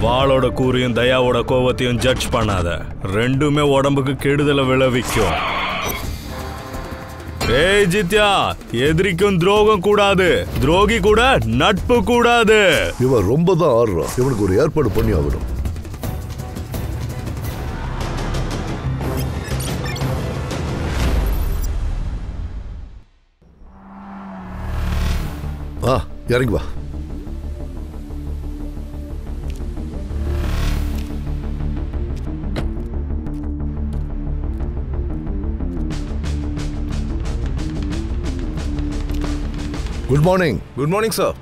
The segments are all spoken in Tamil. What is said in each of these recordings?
வாளோட கூரையும் தயாவோட கோவத்தையும் ஜட்ஜ் பண்ணாத. ரெண்டுமே உடம்புக்கு கெடுதலை விளைவிக்கும். ஏய் ஜித்யா, எதிரிக்கும் துரோகம் கூடாது, துரோகி கூட நட்பு கூடாது. இவன் ரொம்ப தான் ஆடுறான். இவனுக்கு ஒரு ஏற்பாடு பண்ணி ஆகணும். இறங்கி வா. Good morning. Good morning sir.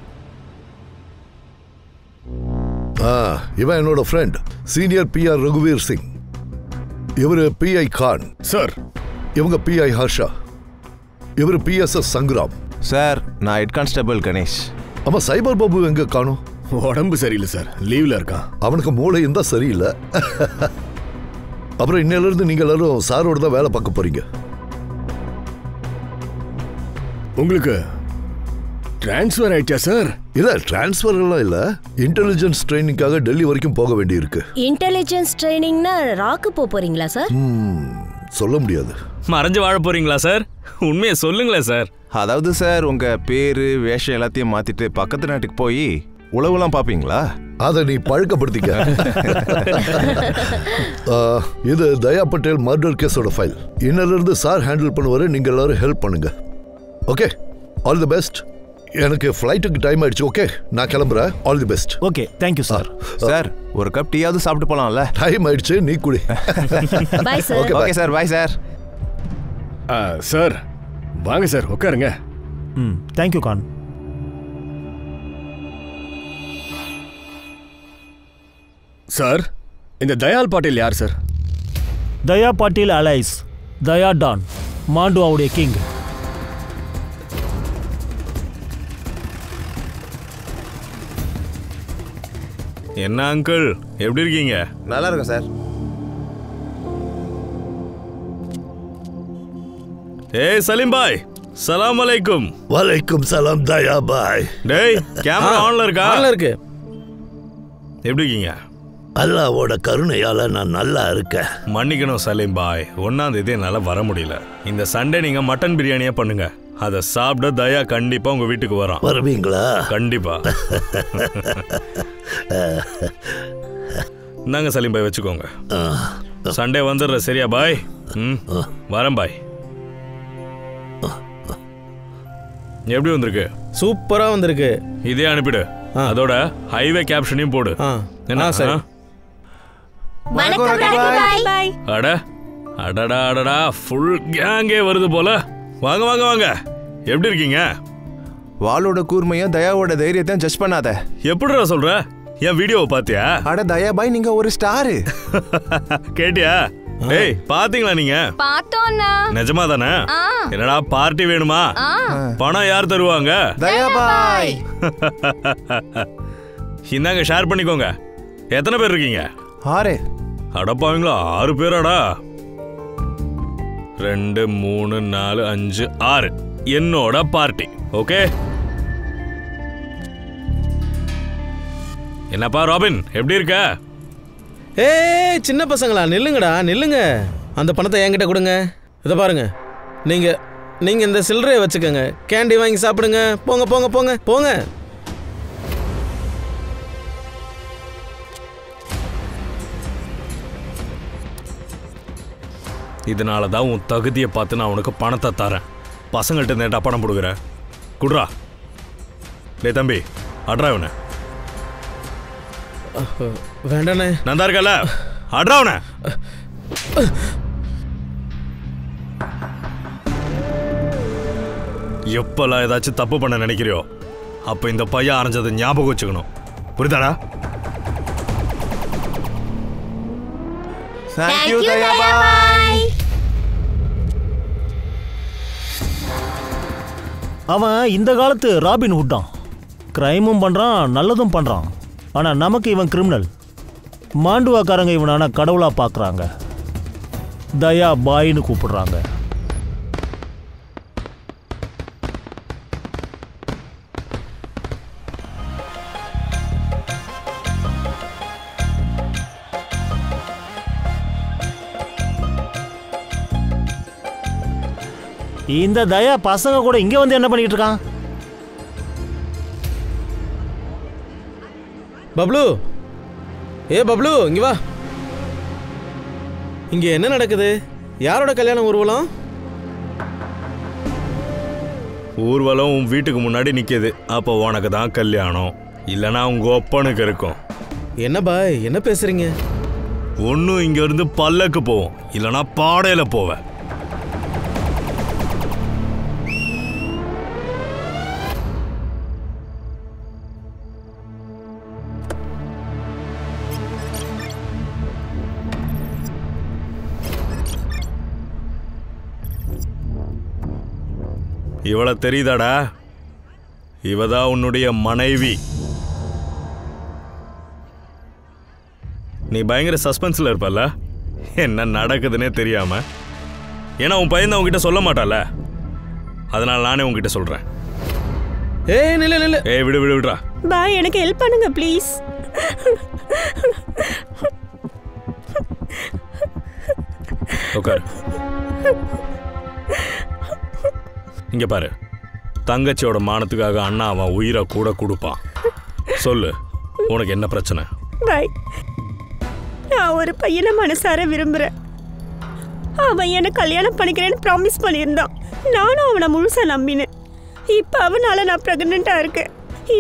இவன் என்னோட ஃப்ரெண்ட் சீனியர் பிஆர் ரகுவீர் சிங். இவரு பிஐ கான் சார். இவங்க பிஐ ஹர்ஷா. இவரு பிஎஸ்எஸ் சங்கராம். சார், நான் ஹெட் கான்ஸ்டபிள் கணேஷ். ஆமா, சைபர் பாபு எங்க காணோம்? உடம்பு சரியில்லை சார், லீவ்ல இருக்கான். அவனுக்கு மூளை இருந்தா சரியில்லை. அப்புறம் இன்னையில இருந்து நீங்க எல்லாரும் சாரோட தான் வேலை பார்க்க போறீங்க. உங்களுக்கு டிரான்ஸ்ஃபர் ஆயிடுச்சா சார்? இல்ல, டிரான்ஸ்ஃபர் எல்லாம் இல்ல. இன்டெலிஜென்ஸ் ட்ரைனிங்காக டெல்லி வரைக்கும் போக வேண்டி இருக்கு. இன்டெலிஜென்ஸ் ட்ரைனிங்னா ராக்கு போறீங்களா சார்? சொல்ல முடியாது. மறைஞ்சு வாழ போறீங்களா சார்? உண்மையை சொல்லுங்களேன் சார். அதாவது சார், உங்க பேரு வேஷம் எல்லாத்தையும் மாத்திட்டு பக்கத்து நாட்டுக்கு போய் உழவுலாம் பாப்பீங்களா? அதை நீ பழக்கப்படுத்திக்க. இது தயா பட்டேல் மர்டர் கேஸோட ஃபைல். இன்னில இருந்து சார் ஹேண்டில் பண்ணுவாரு. நீங்க எல்லாரும் ஹெல்ப் பண்ணுங்க. Okay, all the best. எனக்கு ஃப்ளைட்டுக்கு டைம் ஆயிடுச்சு. ஓகே, நான் கிளம்புறேன். All the best. Okay, thank you sir. Sir, ஒரு கப் டீயாவது சாப்பிட்டு போலாம்ல? டைம் ஆயிடுச்சு, நீ குடி. Bye sir. Okay sir, bye sir. Sir வாங்க சார், உட்காருங்க. தேங்க்யூ கான். சார், இந்த தயால் பாட்டீல் யார் sir? Daya Patil alias, Daya don, மாண்டுவாவுடைய கிங். என்ன அங்கிள், எப்படி இருக்கீங்க? நல்லா இருக்கும் சார். ஏய் சலீம் பாய், சலாம் அலைக்கும். வலைக்கும் சலாம் தயா பாய். டேய், கேமரா ஆன்ல இருக்கா? ஆன்ல இருக்கு. எப்படி இருக்கீங்க? அல்லாவோட கருணையால நான் நல்லா இருக்கேன். மன்னிக்கணும் சலீம் பாய், 1ஆம் தேதி என்னால வர முடியல. இந்த சண்டே நீங்க மட்டன் பிரியாணியா பண்ணுங்க. அதை சாப்பிட தயா கண்டிப்பா உங்க வீட்டுக்கு வரோம். வருவீங்களா? கண்டிப்பா. இந்தாங்க சலீம் பாய், வச்சுக்கோங்க. சண்டே வந்துடுற சரியா பாய்? வரேன் பாய். எப்படி வந்திருக்கு? சூப்பரா வந்திருக்கு. இதே அனுப்பிடு. அதோட ஹைவே கேப்ஷனையும் போடு. என்ன சார்? அட அடடா அடடா, ஃபுல் கேங்கே வருது போல. வாங்க வாங்க வாங்க, எப்படி இருக்கீங்க? வாளோட கூர்மையும் தயாவோட தைரியத்தையும் ஜட்ஜ் பண்ணாத. எப்படிடா சொல்ற? என் வீடியோவை பாத்தியா? அட தயா பாய், நீங்க ஒரு ஸ்டாரு. கேட்டியா? டேய், பாத்தீங்களா நீங்க? பார்த்தோம்னா. நிஜமா தானே? என்னடா பார்ட்டி வேணுமா? பணம் யார் தருவாங்க? தயா பாய். இந்தாங்க, ஷேர் பண்ணிக்கோங்க. எத்தனை பேர் இருக்கீங்க? 6. அடப்பாவீங்களா, 6 பேராடா? 2 3 4 5 6 என்னோட பார்ட்டி. ஓகே. என்னப்பா ராபின், எப்படி இருக்க? ஏய் சின்ன பசங்களா, நில்லுங்கடா நில்லுங்க. அந்த பணத்தை என்கிட்ட கொடுங்க. இதை பாருங்க, நீங்க இந்த சில்லறையை வச்சுக்கோங்க. கேண்டி வாங்கி சாப்பிடுங்க. போங்க போங்க போங்க போங்க. இதனால தான் உன் தகுதியை பார்த்து நான் உனக்கு பணத்தை தரேன். பசங்கள்ட்ட நேட்டா பணம் கொடுக்குற. குட்ரா. டே தம்பி, அட்ரா இவனை. வேண்டானே. நான் தான் இருக்கல, அட்ரா இவனை. எப்பெல்லாம் ஏதாச்சும் தப்பு பண்ண நினைக்கிறியோ அப்ப இந்த பையன் அரைஞ்சதை ஞாபகம் வச்சுக்கணும். புரியுதாடா? Thank you தயா பாய். அவன் இந்த காலத்து ராபின் ஹுட்டான். கிரைமும் பண்றான், நல்லதும் பண்றான். ஆனா நமக்கு இவன் கிரிமினல். மாண்டுவாக்காரங்க இவனான கடவுளா பார்க்குறாங்க. தயா பாயின்னு கூப்பிடுறாங்க. இந்த தயா பசங்க கூட இங்க வந்து என்ன பண்ணிட்டு இருக்கான்? பப்ளு, ஏ பப்ளு, இங்க வா. இங்க என்ன நடக்குது? யாரோட கல்யாணம் ஊர்வலம்? ஊர்வலம் உன் வீட்டுக்கு முன்னாடி நிற்கிது. அப்போ உனக்கு தான் கல்யாணம், இல்லைனா உங்க ஒப்பனுக்கு இருக்கும். என்ன பாய், என்ன பேசுறீங்க? ஒன்றும் இங்கேருந்து பல்லக்கு போவோம், இல்லைனா பாடையில் போவேன். இவளை தெரியுதாடா? இவதான் உன்னுடைய மனைவி. நீ பயங்கர சஸ்பென்ஸ்ல இருப்பல்ல, என்ன நடக்குதுன்னே தெரியாம. ஏன்னா உன் பையன் தான் உன்கிட்ட சொல்ல மாட்டால, அதனால நானே உன்கிட்ட சொல்றேன். ஏய் நில்ல நில்ல. ஏய் விடு விடு விடுறா. பாய், எனக்கு ஹெல்ப் பண்ணுங்க ப்ளீஸ். உட்காரு. இங்க பாரு, தங்கச்சியோட மானத்துக்காக அண்ணா அவன் உயிரை கூட கொடுப்பான். சொல்லு, உனக்கு என்ன பிரச்சனை? பாய், நான் ஒரு பையனை மனசார விரும்புறேன். அவன் என்ன கல்யாணம் பண்ணிக்கிறேன்னு ப்ராமிஸ் பண்ணியிருந்தான். நானும் அவனை முழுசா நம்பினேன். இப்போ அவனால நான் ப்ரெக்னெண்டா இருக்கேன்.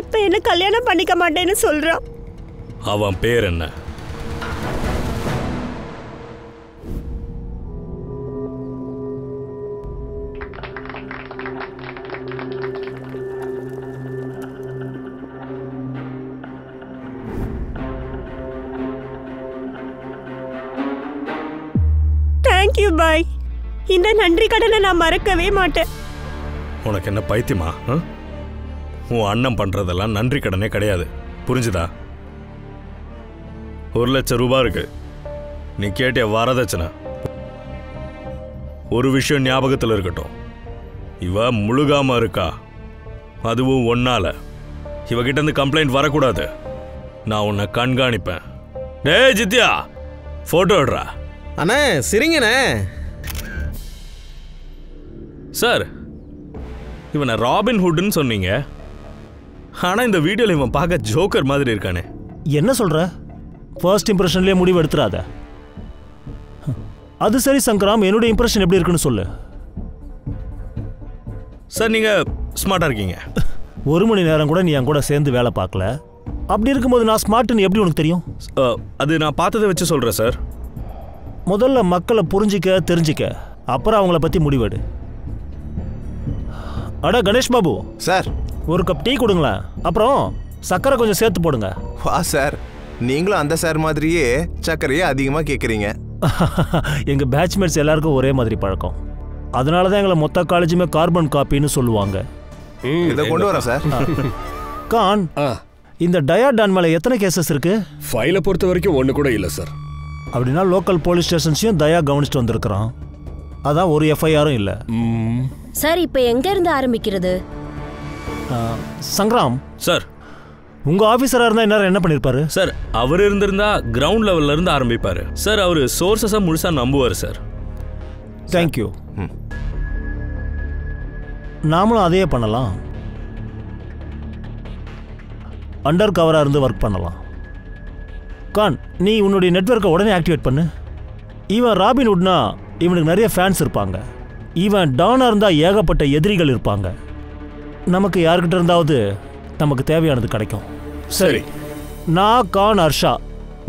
இப்போ என்ன கல்யாணம் பண்ணிக்க மாட்டேன்னு சொல்றான். அவன் பேர் என்ன? Thank you bye. இந்த நன்றி கடனை நான் மறக்கவே மாட்டேன். உனக்கு என்ன பைத்தியமா? உன் அண்ணன் பண்றதெல்லாம் நன்றி கடனே கிடையாது, புரிஞ்சுதா? 1,00,000 ரூபாய் இருக்கு, நீ கேட்டிய வரதட்சணை. ஒரு விஷயம் ஞாபகத்தில் இருக்கட்டும், இவ முழுகாம இருக்கா, அதுவும் ஒன்னால. இவகிட்ட இருந்து கம்ப்ளைண்ட் வரக்கூடாது. நான் உன்னை கண்காணிப்பேன். டேய் ஜித்யா, போட்டோ எடுறா. அண்ணே சரிங்கண்ணே. சார், இவனை ராபின் ஹுட்னு சொன்னீங்க, ஆனா இந்த வீடியோல இவன் பார்க்க ஜோக்கர் மாதிரி இருக்கானே. என்ன சொல்ற? ஃபர்ஸ்ட் இம்ப்ரெஷன்லயே முடிவு எடுத்துறாத. அது சரி சங்கராம், என்னுடைய இம்ப்ரெஷன் எப்படி இருக்குன்னு சொல்லு. சார் நீங்க ஸ்மார்ட்டா இருக்கீங்க. 1 மணி நேரம் கூட நீ என் கூட சேர்ந்து வேலை பார்க்கல. அப்படி இருக்கும்போது நான் ஸ்மார்ட்னு எப்படி உனக்கு தெரியும்? அது நான் பார்த்ததை வச்சு சொல்றேன் சார். முதல்ல மக்களை புரிஞ்சிக்க தெரிஞ்சிக்க, அப்புறம் அவங்கள பத்தி முடிவெடு. அட கணேஷ் பாபு சார், ஒரு கப் டீ கொடுங்களேன், அப்புறம் சக்கரை கொஞ்சம் சேர்த்து போடுங்க. வா சார், நீங்களும் அந்த சார் மாதிரியே சர்க்கரையே அதிகமாக கேட்குறீங்க. எங்க பேட்ச்மேட்ஸ் எல்லாருக்கும் ஒரே மாதிரி பழக்கம், அதனால தான் எங்களை மொத்த காலேஜுமே கார்பன் காப்பின்னு சொல்லுவாங்க. இதை கொண்டு வரேன் சார். கான், இந்த டயாடான் மேலே எத்தனை கேசஸ் இருக்கு? ஃபைலை பொறுத்த வரைக்கும் ஒன்று கூட இல்லை சார். அப்படின்னா லோக்கல் போலீஸ் ஸ்டேஷன்ஸையும் தயா கவனிச்சுட்டு வந்திருக்கிறான். அதான் ஒரு எஃப்ஐஆரும் இல்லை. சார், இப்போ எங்க இருந்து ஆரம்பிக்கிறது? சங்கராம் சார், உங்க ஆபீசரா இருந்தா எல்லாரும் என்ன பண்ணிருப்பாரு? சார், அவர் இருந்திருந்தா கிரவுண்ட் லெவல்ல இருந்து ஆரம்பிப்பாரு சார். அவரு சோர்சஸை முழுசா நம்புவார் சார். தேங்க்யூ. நாமளும் அதையே பண்ணலாம். அண்டர் கவரா இருந்து ஒர்க் பண்ணலாம். கான், நீ உன்னுடைய நெட்வொர்க்கை உடனே ஆக்டிவேட் பண்ணு. இவன் ராபின் ஹுட்னா இவனுக்கு நிறைய ஃபேன்ஸ் இருப்பாங்க. இவன் டானா இருந்தா ஏகப்பட்ட எதிரிகள் இருப்பாங்க. நமக்கு யாருக்கிட்ட இருந்தாவது நமக்கு தேவையானது கிடைக்கும். சரி, நான் கான் ஹர்ஷா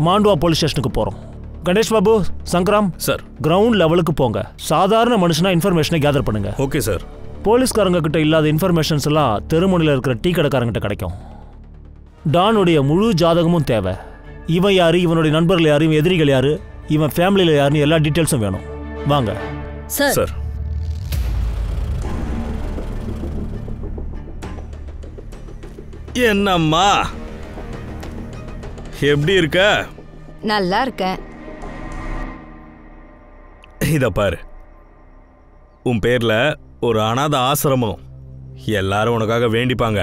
மாண்டுவா போலீஸ் ஸ்டேஷனுக்கு போறோம். கணேஷ் பாபு, சங்கராம் சார், கிரவுண்ட் லெவலுக்கு போங்க. சாதாரண மனுஷனா இன்ஃபர்மேஷனை கேதர் பண்ணுங்க. Okay sir. போலீஸ்காரங்க கிட்ட இல்லாத இன்ஃபர்மேஷன்ஸ் எல்லாம் தெருமுனையில் இருக்கிற டீ கடைக்காரங்கிட்ட கிடைக்கும். டானுடைய முழு ஜாதகமும் தேவை. இவன் யாரு, இவனுடைய நண்பர்கள் யாரு, இவன் எதிரிகள் யாரு, இவன் ஃபேமிலியில் யாருன்னு எல்லா டீட்டெயில்ஸும் வேணும். வாங்க சார். சார், என்னம்மா எப்படி இருக்க? நல்லா இருக்கேன். இத பாரு, உன் பேர்ல ஒரு அனாத ஆசிரமம். எல்லாரும் உனக்காக வேண்டிப்பாங்க.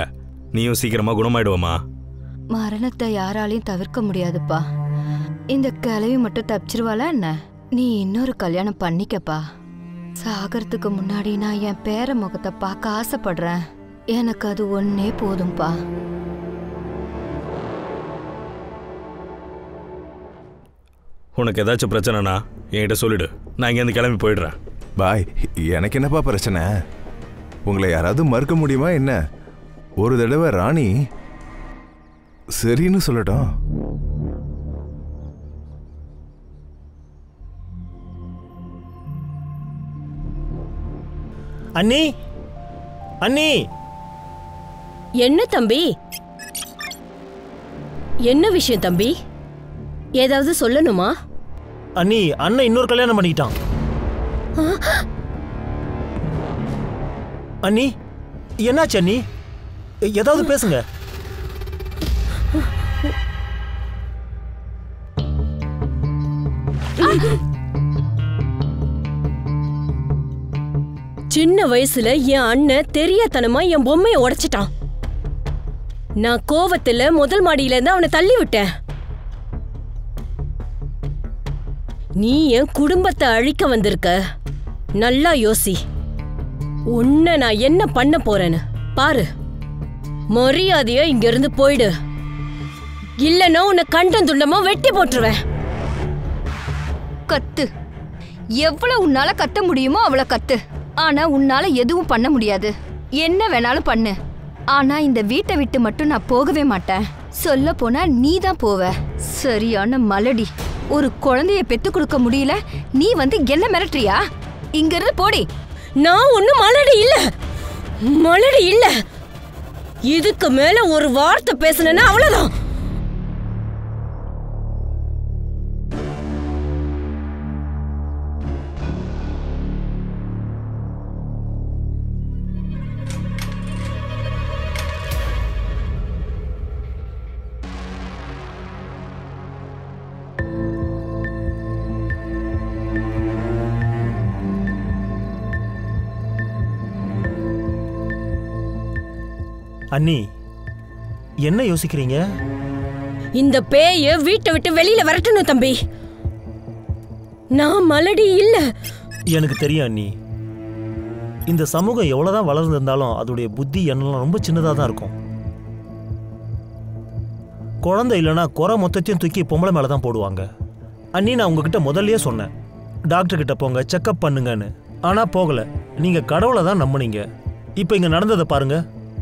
நீயும் சீக்கிரமா குணமாயிடுவமா? மரணத்தை யாராலையும் தவிர்க்க முடியாதுப்பா. இந்த கிழவி மட்டும் தப்பிச்சிருவாளா என்ன? நீ இன்னொரு கல்யாணம் பண்ணிக்கப்பா. சாகறதுக்கு முன்னாடி நான் என் பேர முகத்தை பார்க்க ஆசைப்படுறேன். எனக்கு அது ஒன்னே போதும்பா. உனக்கு ஏதாச்சும் பிரச்சனைனா என்கிட்ட சொல்லிடு, நான் இங்கேருந்து கிளம்பி போயிடுறேன். பாய், எனக்கு என்னப்பா பிரச்சனை? உங்களை யாராவது மறுக்க முடியுமா என்ன? ஒரு தடவை ராணி சரின்னு சொல்லட்டும். அண்ணி, அண்ணி. என்ன தம்பி? என்ன விஷயம் தம்பி? ஏதாவது சொல்லணுமா? அண்ணி, அண்ணன் இன்னொரு கல்யாணம் பண்ணிக்கிட்டான். அண்ணி, என்னாச்சு அண்ணி? ஏதாவது பேசுங்க. சின்ன வயசுல என் அண்ணன் தெரியாதனமா என் பொம்மையை உடைச்சிட்டான். நான் கோவத்துல முதல் மாடியில இருந்து அவனை தள்ளி விட்டேன். நீ என் குடும்பத்தை அழிக்க வந்திருக்க. நல்லா யோசி. உன்னை நான் என்ன பண்ண போறேன்னு பாரு. மரியாதையா இங்க இருந்து போயிடு, இல்லன்னா உன்னை கண்டம் துண்டமா வெட்டி போட்டுருவேன். கத்து. எவ்வளவு உன்னால கத்த முடியுமோ அவ்வளவு கத்து. ஆனா உன்னால எதுவும் பண்ண முடியாது. என்ன வேணாலும் பண்ணு. ஆனா இந்த வீட்டை விட்டு மட்டும் நான் போகவே மாட்டேன். சொல்ல போனா நீ தான் போவ. சரியான மலடி. ஒரு குழந்தைய பெத்து கொடுக்க முடியல, நீ வந்து என்ன மிரட்டுறியா? இங்க இருந்து போடி. நான் ஒண்ணும் மலடி இல்ல, மலடி இல்ல. இதுக்கு மேல ஒரு வார்த்தை பேசுனேன்னா அவ்வளவுதான். அண்ணி, என்ன யோசிக்கிறீங்க? இந்த பேய வீட்டை விட்டு வெளியில வரட்டணும் தம்பி. நான் மலடி இல்ல. எனக்கு தெரியும் அண்ணி. இந்த சமூகம் எவ்வளவுதான் வளர்ந்திருந்தாலும் அதோடைய புத்தி எண்ணெல்லாம் ரொம்ப சின்னதா தான் இருக்கும். குழந்தை இல்லைன்னா குறை மொத்தத்தையும் தூக்கி பொம்பளை மேல தான் போடுவாங்க. அண்ணி, நான் உங்ககிட்ட முதல்லயே சொன்னேன், டாக்டர் கிட்ட போங்க, செக்அப் பண்ணுங்கன்னு. ஆனா போகல. நீங்க கடவுளை தான் நம்புனீங்க. இப்ப இங்க நடந்ததை பாருங்க.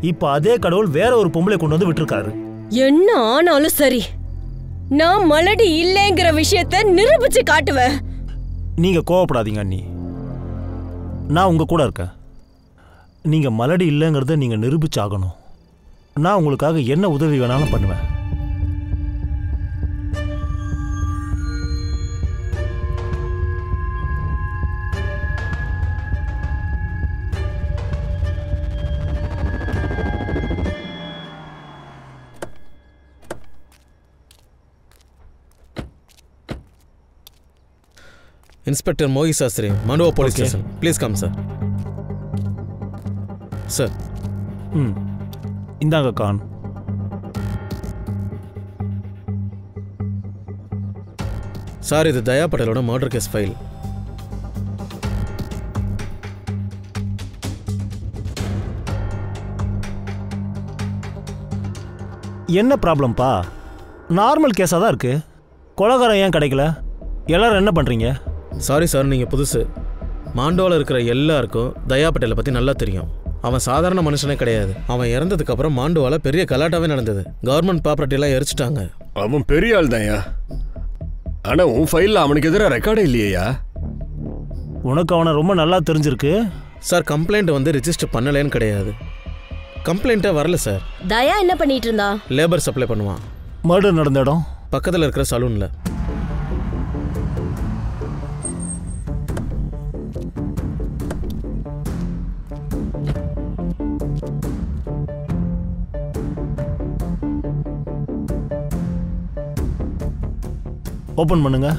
இப்ப அதே கடவுள் வேற ஒரு பொம்பளை கொண்டு வந்து விட்டுருக்காரு. என்ன ஆனாலும் சரி, நான் மலடி இல்லைங்கிற விஷயத்தை நிரூபிச்சு காட்டுவேன். நீங்க கோவப்படாதீங்க அண்ணி, நான் உங்க கூட இருக்கேன். நீங்க மலடி இல்லைங்கிறத நீங்க நிரூபிச்சாகணும். நான் உங்களுக்காக என்ன உதவி வேணாலும் பண்ணுவேன். Inspector Mohi Shastri, Manuva police station. Please come sir. Sir. இந்தாங்க கான். சார், இது தயா பட்டேலோட மர்டர் கேஸ் ஃபைல். என்ன ப்ராப்ளம்ப்பா? நார்மல் கேஸாக தான் இருக்கு. கொலைகாரம் ஏன் கிடைக்கல? எல்லாரும் என்ன பண்ணுறீங்க? சாரி சார், நீங்கள் புதுசு. மாண்டோவில் இருக்கிற எல்லாருக்கும் தயா பட்டேலை பற்றி நல்லா தெரியும். அவன் சாதாரண மனுஷனே கிடையாது. அவன் இறந்ததுக்கப்புறம் மாண்டோவில் பெரிய கலாட்டாவே நடந்தது. கவர்மெண்ட் ப்ராப்பர்ட்டிலாம் எரிச்சிட்டாங்க. அவன் பெரிய ஆள் தான்யா. ஆனால் உன் ஃபைலில் அவனுக்கு எதிராக ரெக்கார்டே இல்லையா? உனக்கு அவனை ரொம்ப நல்லா தெரிஞ்சிருக்கு. சார், கம்ப்ளைண்ட் வந்து ரிஜிஸ்டர் பண்ணலேன்னு கிடையாது. கம்ப்ளைண்ட்டே வரல சார். தயா என்ன பண்ணிட்டு இருந்தா? லேபர் சப்ளை பண்ணுவான். மர்டர் நடந்த இடம் பக்கத்தில் இருக்கிற சலூனில். ஓப்பன் பண்ணுங்க.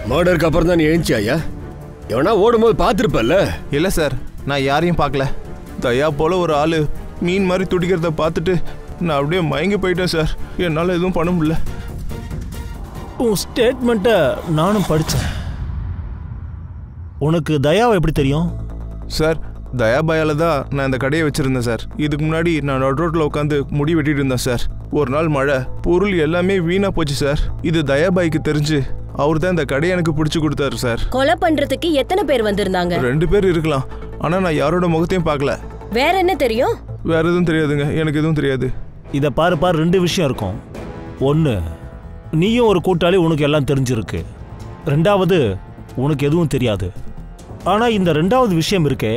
மர்டருக்கு அப்புறம் தான் நீ எழுந்தியா? எவனா ஓடும்போது பார்த்துருப்பல்ல? இல்லை சார், நான் யாரையும் பார்க்கல. தயா போல ஒரு ஆள் மீன் மாதிரி துடிக்கிறத பார்த்துட்டு நான் அப்படியே மயங்கி போயிட்டேன் சார். என்னால் எதுவும் பண்ண முடியல. உன் ஸ்டேட்மெண்ட்டை நானும் படித்தேன். உனக்கு தயாவை எப்படி தெரியும்? சார், தயாபாயால தான் நான் இந்த கடையை வச்சுருந்தேன் சார். இதுக்கு முன்னாடி நான் நடு ரோட்டில் உட்காந்து முடி வெட்டிட்டு இருந்தேன் சார். ஒரு நாள் மழை, பொருள் எல்லாமே வீணாக போச்சு சார். இது தயாபாய்க்கு தெரிஞ்சு அவர் தான் இந்த கடையை எனக்கு பிடிச்சி கொடுத்தாரு சார். கொலை பண்றதுக்கு எத்தனை பேர் வந்திருந்தாங்க? 2 பேர் இருக்கலாம். ஆனால் நான் யாரோட முகத்தையும் பார்க்கல. வேற என்ன தெரியும்? வேற எதுவும் தெரியாதுங்க, எனக்கு எதுவும் தெரியாது. இதை பாரு 2 விஷயம் இருக்கும். ஒன்று, நீயும் ஒரு கூட்டாளி, உனக்கு எல்லாம் தெரிஞ்சிருக்கு. 2வது, உனக்கு எதுவும் தெரியாது. ஆனால் இந்த 2வது விஷயம் இருக்கே,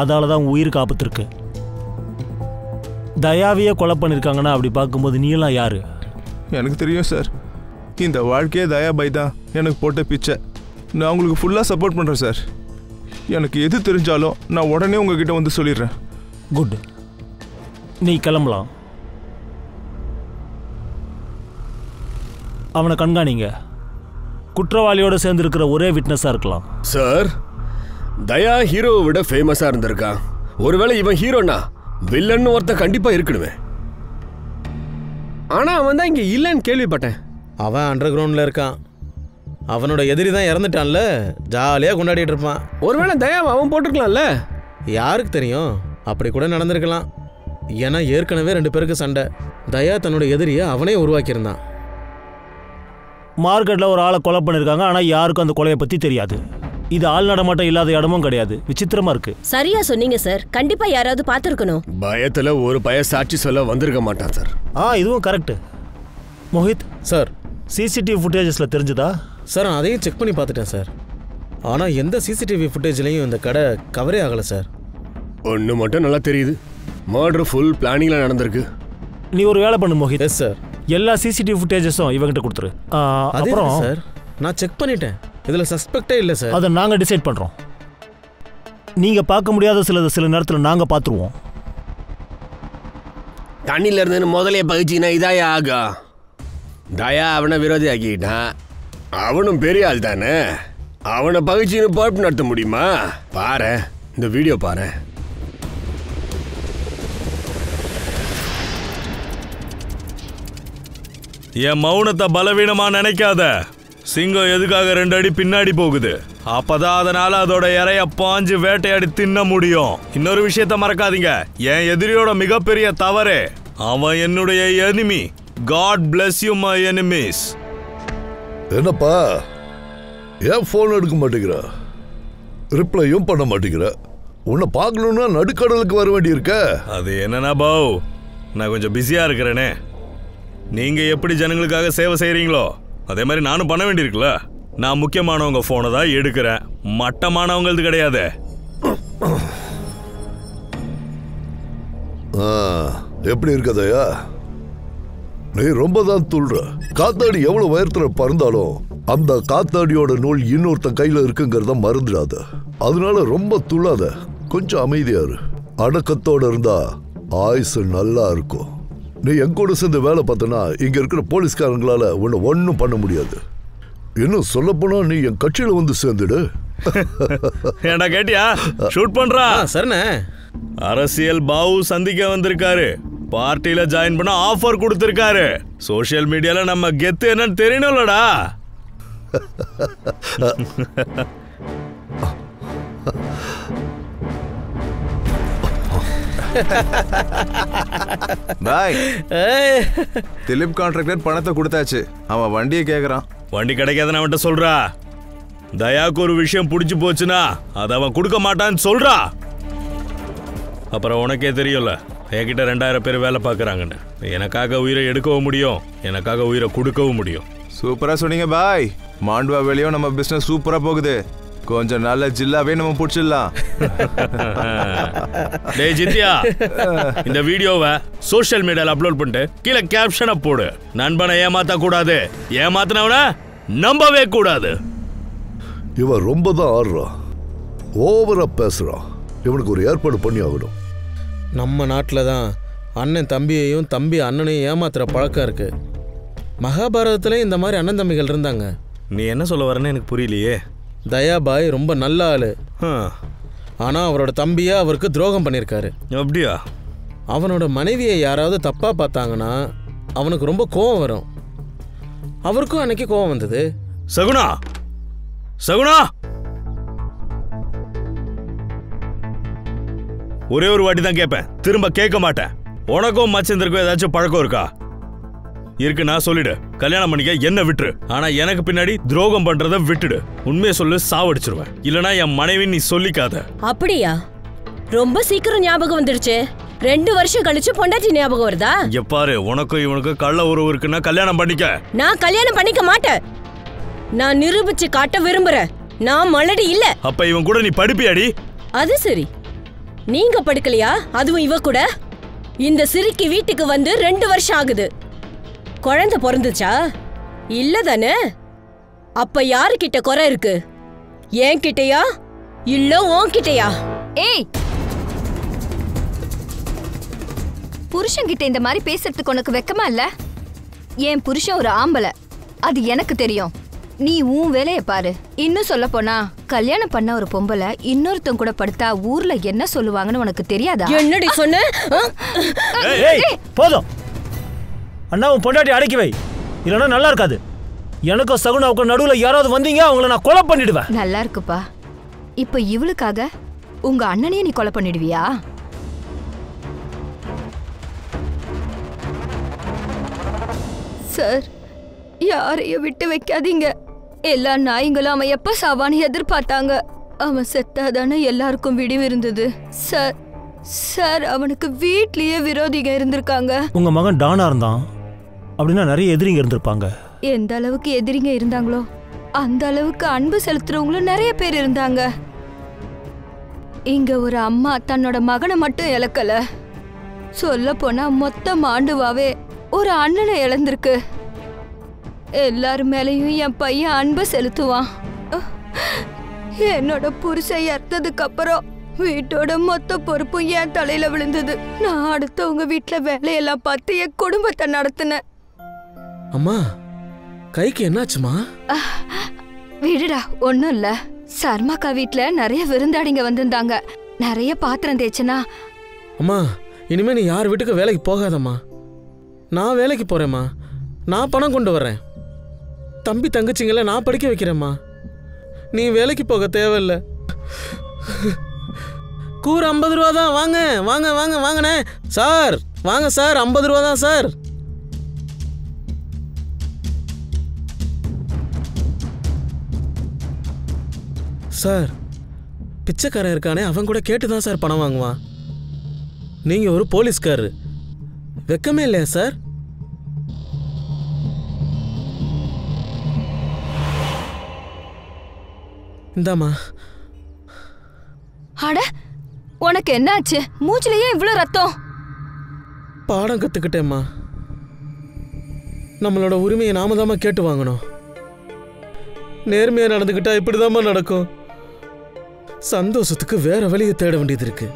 அதால தான் உயிருக்கு ஆபத்து இருக்கு. தயாவையே கொலை பண்ணியிருக்காங்கன்னா அப்படி பார்க்கும்போது நீலாம் யாரு? எனக்கு தெரியும் சார். இந்த வாழ்க்கையே தயாபாய் தான் எனக்கு போட்ட பிச்சை. நான் உங்களுக்கு ஃபுல்லாக சப்போர்ட் பண்ணுறேன் சார். எனக்கு எது தெரிஞ்சாலும் நான் உடனே உங்ககிட்ட வந்து சொல்லிடுறேன். குட், நீ கிளம்பலாம். அவனை கண்காணிங்க. குற்றவாளியோட சேர்ந்து இருக்கிற ஒரே விட்னஸாக இருக்கலாம். சார், தயா ஹீரோவை விட ஃபேமஸாக இருந்திருக்கான். ஒருவேளை இவன் ஹீரோனா வில்லன்னு ஒருத்தன் கண்டிப்பாக இருக்கணுமே. ஆனால் அவன் தான் இங்கே இல்லைன்னு கேள்விப்பட்டேன். அவன் அண்டர் கிரவுண்டில் இருக்கான். அவனோட எதிரி தான் இறந்துட்டான்ல, ஜாலியாக கொண்டாடிட்டு இருப்பான். ஒருவேளை தயாவை அவன் போட்டிருக்கலாம்ல. யாருக்கு தெரியும், அப்படி கூட நடந்திருக்கலாம். ஏன்னா ஏற்கனவே 2 பேருக்கு சண்டை. தயா தன்னோட எதிரியை அவனே உருவாக்கியிருந்தான். மார்க்கெட்டில் ஒரு ஆளை கொலை பண்ணியிருக்காங்க, ஆனால் யாருக்கும் அந்த கொலையை பற்றி தெரியாது. இது ஆள் நடமாட்டம் இல்லாத இடமும் கிடையாது. விசித்திரமா இருக்கு. சரியா சொன்னீங்க சார். கண்டிப்பா யாராவது பார்த்துருக்கணும். பயத்துல ஒரு பய சாட்சி சொல்ல வந்திருக்க மாட்டான் சார். இதுவும் கரெக்ட். மோஹித் சார், சிசிடிவி ஃபுட்டேஜஸில் தெரிஞ்சுதா? சார், நான் அதையும் செக் பண்ணி பார்த்துட்டேன் சார். ஆனால் எந்த சிசிடிவி ஃபுட்டேஜ்லையும் இந்த கடை கவரே ஆகலை சார். ஒன்று மட்டும் நல்லா தெரியுது, மர்டர் ஃபுல் பிளானிங்கில் நடந்திருக்கு. நீ ஒரு வேலை பண்ணு மோஹித். Yes sir. எல்லா சிசிடிவி ஃபுட்டேஜஸும் இவங்கிட்ட கொடுத்துரு. அப்புறம் சார், நான் செக் பண்ணிட்டேன். இதில் சஸ்பெக்டே இல்லை சார். அதை நாங்கள் டிசைட் பண்ணுறோம். நீங்கள் பார்க்க முடியாத சில நேரத்தில் நாங்கள் பார்த்துருவோம். தண்ணியில் இருந்துன்னு முதலே பகிச்சின்னா இதாயா ஆகும். தயா அவனை விரோதி ஆக்கிட்டான். அவனும் பெரிய ஆள் தானே. அவனை பகிச்சின்னு பொழப்பு நடத்த முடியுமா? பாரு, இந்த வீடியோ பாரு. என் மௌனத்தை பலவீனமா நினைக்காத. சிங்கம் எதுக்காக 2 அடி பின்னாடி போகுது? அப்பதான் அதனால அதோட இறைய பாஞ்சு வேட்டையாடி தின்ன முடியும். இன்னொரு விஷயத்த மறக்காதீங்க, என் எதிரியோட மிகப்பெரிய தவறு அவன் என்னுடைய enemy. God bless you my enemies. என்னப்பா, ஏன் ஃபோன் எடுக்க மாட்டேங்கிற? ரிப்ளையும் பண்ண மாட்டேங்கிற. உன்னை பார்க்கணும்னா நடுக்கடலுக்கு வர வேண்டியிருக்க. அது என்னன்னா பாவ், நான் கொஞ்சம் பிஸியா இருக்கிறேனே. நீங்க எப்படி ஜனங்களுக்காக சேவை செய்றீங்களோ அதே மாதிரி நானும் பண்ண வேண்டியிருக்குல்ல. நான் முக்கியமானவங்க ஃபோனை தான் எடுக்கிறேன், மட்டமானவங்களது கிடையாது. எப்படி இருக்கதையா? நீ ரொம்ப தான் துள்ற. காத்தாடி எவ்வளவு உயரத்துல பறந்தாலும் அந்த காத்தாடியோட நூல் இன்னொருத்தன் கையில இருக்குங்கிறத மறந்துடாத. அதனால ரொம்ப துள்ளாத, கொஞ்சம் அமைதியா இரு. அடக்கத்தோட இருந்தா ஆயுசு நல்லா இருக்கும். நீ என் கூட சேர்ந்து வேலை பார்த்தனா இங்க இருக்கிற போலீஸ்காரங்களால உன்னை ஒன்னும் பண்ண முடியாது. இன்னும் சொல்ல போனா நீ என் கட்சியில வந்து சேர்ந்துடு. ஏண்டா கேட்டியா? ஷூட் பண்றா. சரிண்ணே. அரசியல் பாவு சந்திக்க வந்திருக்காரு. பார்ட்டியில ஜாயின் பண்ண ஆஃபர் கொடுத்திருக்காரு. சோஷியல் மீடியால நம்ம கெத்து என்னன்னு தெரியணும்லடா. பாய், திலீப் கான்ட்ராக்டர் பணத்தை கொடுத்தாச்சு. அவன் வண்டியை கேட்கறான். வண்டி கிடைக்காதுன்னு அவன்கிட்ட சொல்றா. தயாக்கு ஒரு விஷயம் பிடிச்சு போச்சுன்னா அதை அவன் கொடுக்க மாட்டான்னு சொல்றா. அப்புறம் உனக்கே தெரியும்ல, என்கிட்ட 2000 பேர் வேலை பார்க்குறாங்கன்னு. எனக்காக உயிரை எடுக்கவும் முடியும், எனக்காக உயிரை கொடுக்கவும் முடியும். சூப்பரா சொன்னீங்க பாய். மாண்ட்வா வெளியும் நம்ம பிசினஸ் சூப்பரா போகுது. கொஞ்சம் நல்ல ஜில்லாவே நம்ம பிடிச்சிடலாம். டேய் ஜித்தியா, இந்த வீடியோவை சோஷியல் மீடியால அப்லோட் பண்ணிட்டு கீழே கேப்ஷனை போடு. நண்பனை ஏமாத்த கூடாது, ஏமாத்தினவன நம்பவே கூடாது. இவன் ரொம்ப தான் ஆடுறான், ஓவரா பேசுறான். இவனுக்கு ஒரு ஏற்பாடு பண்ணி ஆகணும். நம்ம நாட்டில் தான் அண்ணன் தம்பியையும் தம்பி அண்ணனையும் ஏமாத்துற பழக்கம் இருக்கு. மகாபாரதத்துல இந்த மாதிரி அண்ணன் தம்பிகள் இருந்தாங்க. நீ என்ன சொல்ல வரேன்னு எனக்கு புரியலையே. தயாபாய் ரொம்ப நல்ல ஆளு. ஆனால் அவரோட தம்பியை அவருக்கு துரோகம் பண்ணியிருக்காரு. அப்படியா? அவனோட மனைவியை யாராவது தப்பாக பார்த்தாங்கன்னா அவனுக்கு ரொம்ப கோவம் வரும். அவருக்கும் அன்னைக்கு கோவம் வந்தது. சகுனா, சகுனா, ஒரே ஒரு வாட்டி தான் கேட்பேன், திரும்ப கேட்க மாட்டேன். உனக்கும் மச்சந்திருக்கும் ஏதாச்சும் பழக்கம் இருக்கா? இருக்கு, நான் சொல்லிடு. கல்யாணம் பண்ணிக்க என்ன விட்டுரு. ஆனா எனக்கு பின்னாடி துரோகம் பண்றத விட்டுடு. உண்மையை சொல்லு, சாவடிச்சிருவேன். இல்லனா என் மனைவி நீ சொல்லிக்காத. அப்படியா? ரொம்ப சீக்கிரம் ஞாபகம் வந்துடுச்சு. 2 வருஷம் கழிச்சு பொண்டாட்டி ஞாபகம் வருதா? எப்பாரு, உனக்கும் இவனுக்கு கள்ள உறவு இருக்குன்னா கல்யாணம் பண்ணிக்க. நான் கல்யாணம் பண்ணிக்க மாட்டேன். நான் நிரூபிச்சு காட்ட விரும்புறேன். நான் மலடி இல்ல. அப்ப இவன் கூட நீ படிப்பியாடி? அது சரி, நீங்க படுக்கலையா? அதுவும் இவ கூட? இந்த சிரிக்கு வீட்டுக்கு வந்து 2 வருஷம் ஆகுது. குழந்தை பிறந்துச்சா? இல்ல தானே? அப்ப யாருக்கிட்ட குறை இருக்கு? என் கிட்டயா இல்ல உன்கிட்டயா? ஏய், புருஷன்கிட்ட இந்த மாதிரி பேசுறதுக்கு உனக்கு வெக்கமா இல்ல? என் புருஷன் ஒரு ஆம்பளை, அது எனக்கு தெரியும். நீ உன் வேலைய பாரு. இன்னும் சொல்ல போனா, கல்யாணம் பண்ண ஒரு பொம்பளை இன்னொருத்தன் கூட படுத்தா ஊர்ல என்ன சொல்லுவாங்கன்னு உனக்கு தெரியாதா? என்னடி சொன்ன? போதும் அண்ணா, உன் பொண்டாட்டி அடக்கி வை, இல்லைன்னா நல்லா இருக்காது. எனக்கும் சகுனாவுக்கும் நடுவில் யாராவது வந்தீங்க, அவங்கள நான் கொலை பண்ணிடுவேன். நல்லா இருக்குப்பா. இப்ப இவளுக்காக உங்க அண்ணனையே நீ கொலை பண்ணிடுவியா? சார், யாரையும் விட்டு வைக்காதீங்க. எல்லா நாய்ங்களும் அவன் எப்ப சாவான்னு எதிர்பார்த்தாங்க. அவன் செத்தாதானே எல்லாருக்கும் விடிவு இருந்தது. சார் சார், அவனுக்கு வீட்லயே விரோதிங்க இருந்திருக்காங்க. உங்க மகன் டானா இருந்தான் அப்படின்னா நிறைய எதிரிங்க இருந்திருப்பாங்க. எந்த அளவுக்கு எதிரிங்க இருந்தாங்களோ அந்த அளவுக்கு அன்பு செலுத்துறவங்களும் நிறைய பேர் இருந்தாங்க. இங்க ஒரு அம்மா தன்னோட மகனை மட்டும் இழக்கல, சொல்ல போனா மொத்த மாண்டுவாவே ஒரு அண்ணனை இழந்திருக்கு. எல்லாரு மேலையும் என் பையன் அன்பை செலுத்துவான். என்னோட புருஷன் இறந்ததுக்கு அப்புறம் வீட்டோட மொத்த பொறுப்பும் என் தலையில விழுந்தது. நான் அடுத்தவங்க வீட்டுல வேலையெல்லாம் பார்த்து என் குடும்பத்தை நடத்தினேன். அம்மா, கைக்கு என்னாச்சுமா? விடுடா, ஒன்றும் இல்லை. சர்மாக்கா வீட்டில் நிறைய விருந்தாடிங்க வந்திருந்தாங்க. நிறைய பாத்திரம் தேய்ச்சனா. அம்மா, இனிமே நீ யார் வீட்டுக்கு வேலைக்கு போகாதம்மா. நான் வேலைக்கு போறேம்மா. நான் பணம் கொண்டு வரேன். தம்பி தங்கச்சிங்கள நான் படிக்க வைக்கிறேம்மா. நீ வேலைக்கு போக தேவையில்லை. கூறு 50 ரூபா தான். வாங்க வாங்க வாங்க வாங்கண்ணே. சார் வாங்க சார், 50 ரூபா தான் சார். சார், பிச்சைக்காரன் இருக்கானே, அவன் கூட கேட்டு தான் சார் பணம் வாங்குவான். நீங்கள் ஒரு போலீஸ்காரரு, வெக்கமே இல்லையா சார்? இந்தாம்மா. அட, உனக்கு என்னாச்சு? மூச்சிலேயே இவ்வளோ ரத்தம்? பாடம் கற்றுக்கிட்டேம்மா. நம்மளோட உரிமையை நாம தாம்மா கேட்டு வாங்கணும். நேர்மையாக நடந்துக்கிட்டா இப்படிதாம்மா நடக்கும். சந்தோஷத்துக்கு வேற வழியை தேட வேண்டியது இருக்கு.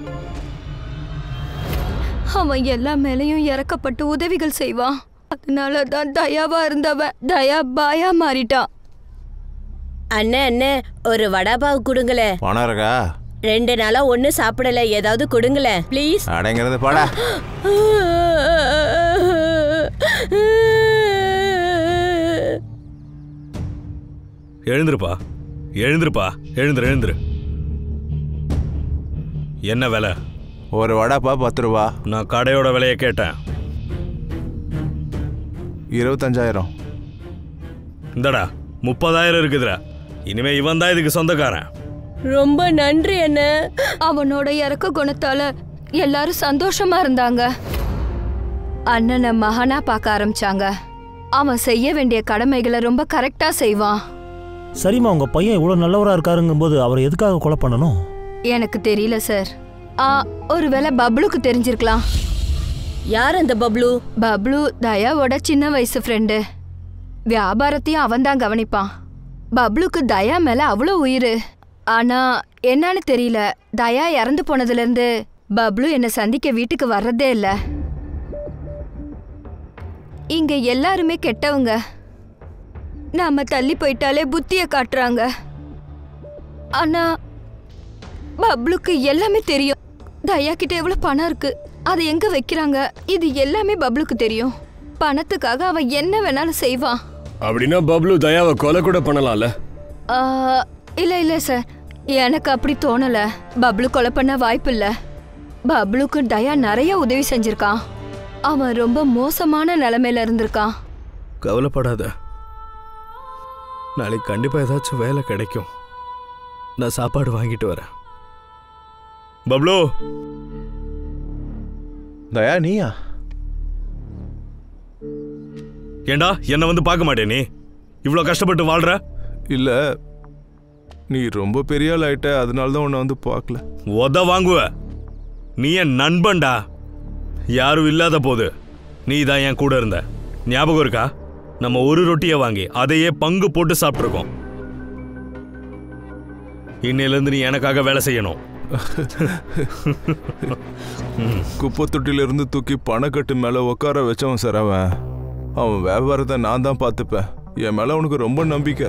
அவன் எல்லா மேலையும் இறக்கப்பட்டு உதவிகள் செய்வான். அதனாலதான் தயாவா இருந்தவன் தயா பாயா மாறிட்டான். அண்ணே அண்ணே, ஒரு வடாபாவு கொடுங்களேன். பணம் இருக்கா? 2 நாளா ஒன்னும் சாப்பிடல, ஏதாவது கொடுங்களேன் ப்ளீஸ். அடங்கிறது பாடா. எழுந்திருப்பா, எழுந்திருப்பா, எழுந்துரு. என்ன விலை? ஒரு வடாப்பா 10 ரூபா. நான் கடையோட விலையை கேட்டேன். 25,000. இந்தடா 30,000 இருக்குதுடா. இனிமே இவன் தான் இதுக்கு சொந்தக்காரன். ரொம்ப நன்றி அண்ணே. அவனோட இறக்க குணத்தால எல்லாரும் சந்தோஷமா இருந்தாங்க. அண்ணனை மகனா பார்க்க ஆரம்பிச்சாங்க. அவன் செய்ய வேண்டிய கடமைகளை ரொம்ப கரெக்டா செய்வான். சரிம்மா, உங்க பையன் இவ்வளவு நல்லவரா இருக்காருங்கும் போது அவரை எதுக்காக கொலை பண்ணணும்? எனக்கு தெரியல சார். ஒருவேளை பப்ளுக்கு தெரிஞ்சிருக்கலாம். யார் அந்த பப்ளு? பப்ளு தயாவோட சின்ன வயசு ஃப்ரெண்டு. வியாபாரத்தையும் அவன் தான் கவனிப்பான். பப்ளுக்கு தயா மேல அவ்வளோ உயிர். ஆனா என்னன்னு தெரியல, தயா இறந்து போனதுல இருந்து பப்ளு என்னை சந்திக்க வீட்டுக்கு வர்றதே இல்லை. இங்க எல்லாருமே கெட்டவங்க. நாம தள்ளி போயிட்டாலே புத்திய காட்டுறாங்க. ஆனா பப்ளுக்கு எல்லாமே தெரியும். தயா கிட்ட எவ்வளவு பணம் இருக்கு, அதை எங்க வைக்கிறாங்க, இது எல்லாமே பப்ளுக்கு தெரியும். பணத்துக்காக அவன் என்ன வேணாலும் செய்வான். அப்படின்னா பப்ளு தயாவை கொலை கூட பண்ணலாம்ல? இல்ல இல்ல சார், எனக்கு அப்படி தோணல. பப்ளு கொலை பண்ண வாய்ப்பு இல்ல. பப்ளுக்கு தயா நிறைய உதவி செஞ்சிருக்கான். அவன் ரொம்ப மோசமான நிலைமையில இருந்திருக்கான். கவலைப்படாத, நாளைக்கு கண்டிப்பா ஏதாச்சும் வேலை கிடைக்கும். நான் சாப்பாடு வாங்கிட்டு வரேன். பப்ளு. தயா நீயா? ஏண்டா என்ன வந்து பார்க்க மாட்டே? நீ இவ்வளோ கஷ்டப்பட்டு வாழ்ற? இல்ல, நீ ரொம்ப பெரிய ஆள் ஆயிட்ட, அதனால தான் உன்னை வந்து பார்க்கல. உத வாங்குவ. நீ என் நண்பன்டா. யாரும் இல்லாத போது நீ தான் என் கூட இருந்த. ஞாபகம் இருக்கா? நம்ம ஒரு ரொட்டியை வாங்கி அதையே பங்கு போட்டு சாப்பிட்ருக்கோம். இன்னையிலேருந்து நீ எனக்காக வேலை செய்யணும். குப்பை தொட்டிலிருந்து தூக்கி பணக்கட்டு மேலே உட்கார வச்சவன் சார் அவன். அவன் வியாபாரத்தை நான் தான் பார்த்துப்பேன். என் மேலே அவனுக்கு ரொம்ப நம்பிக்கை.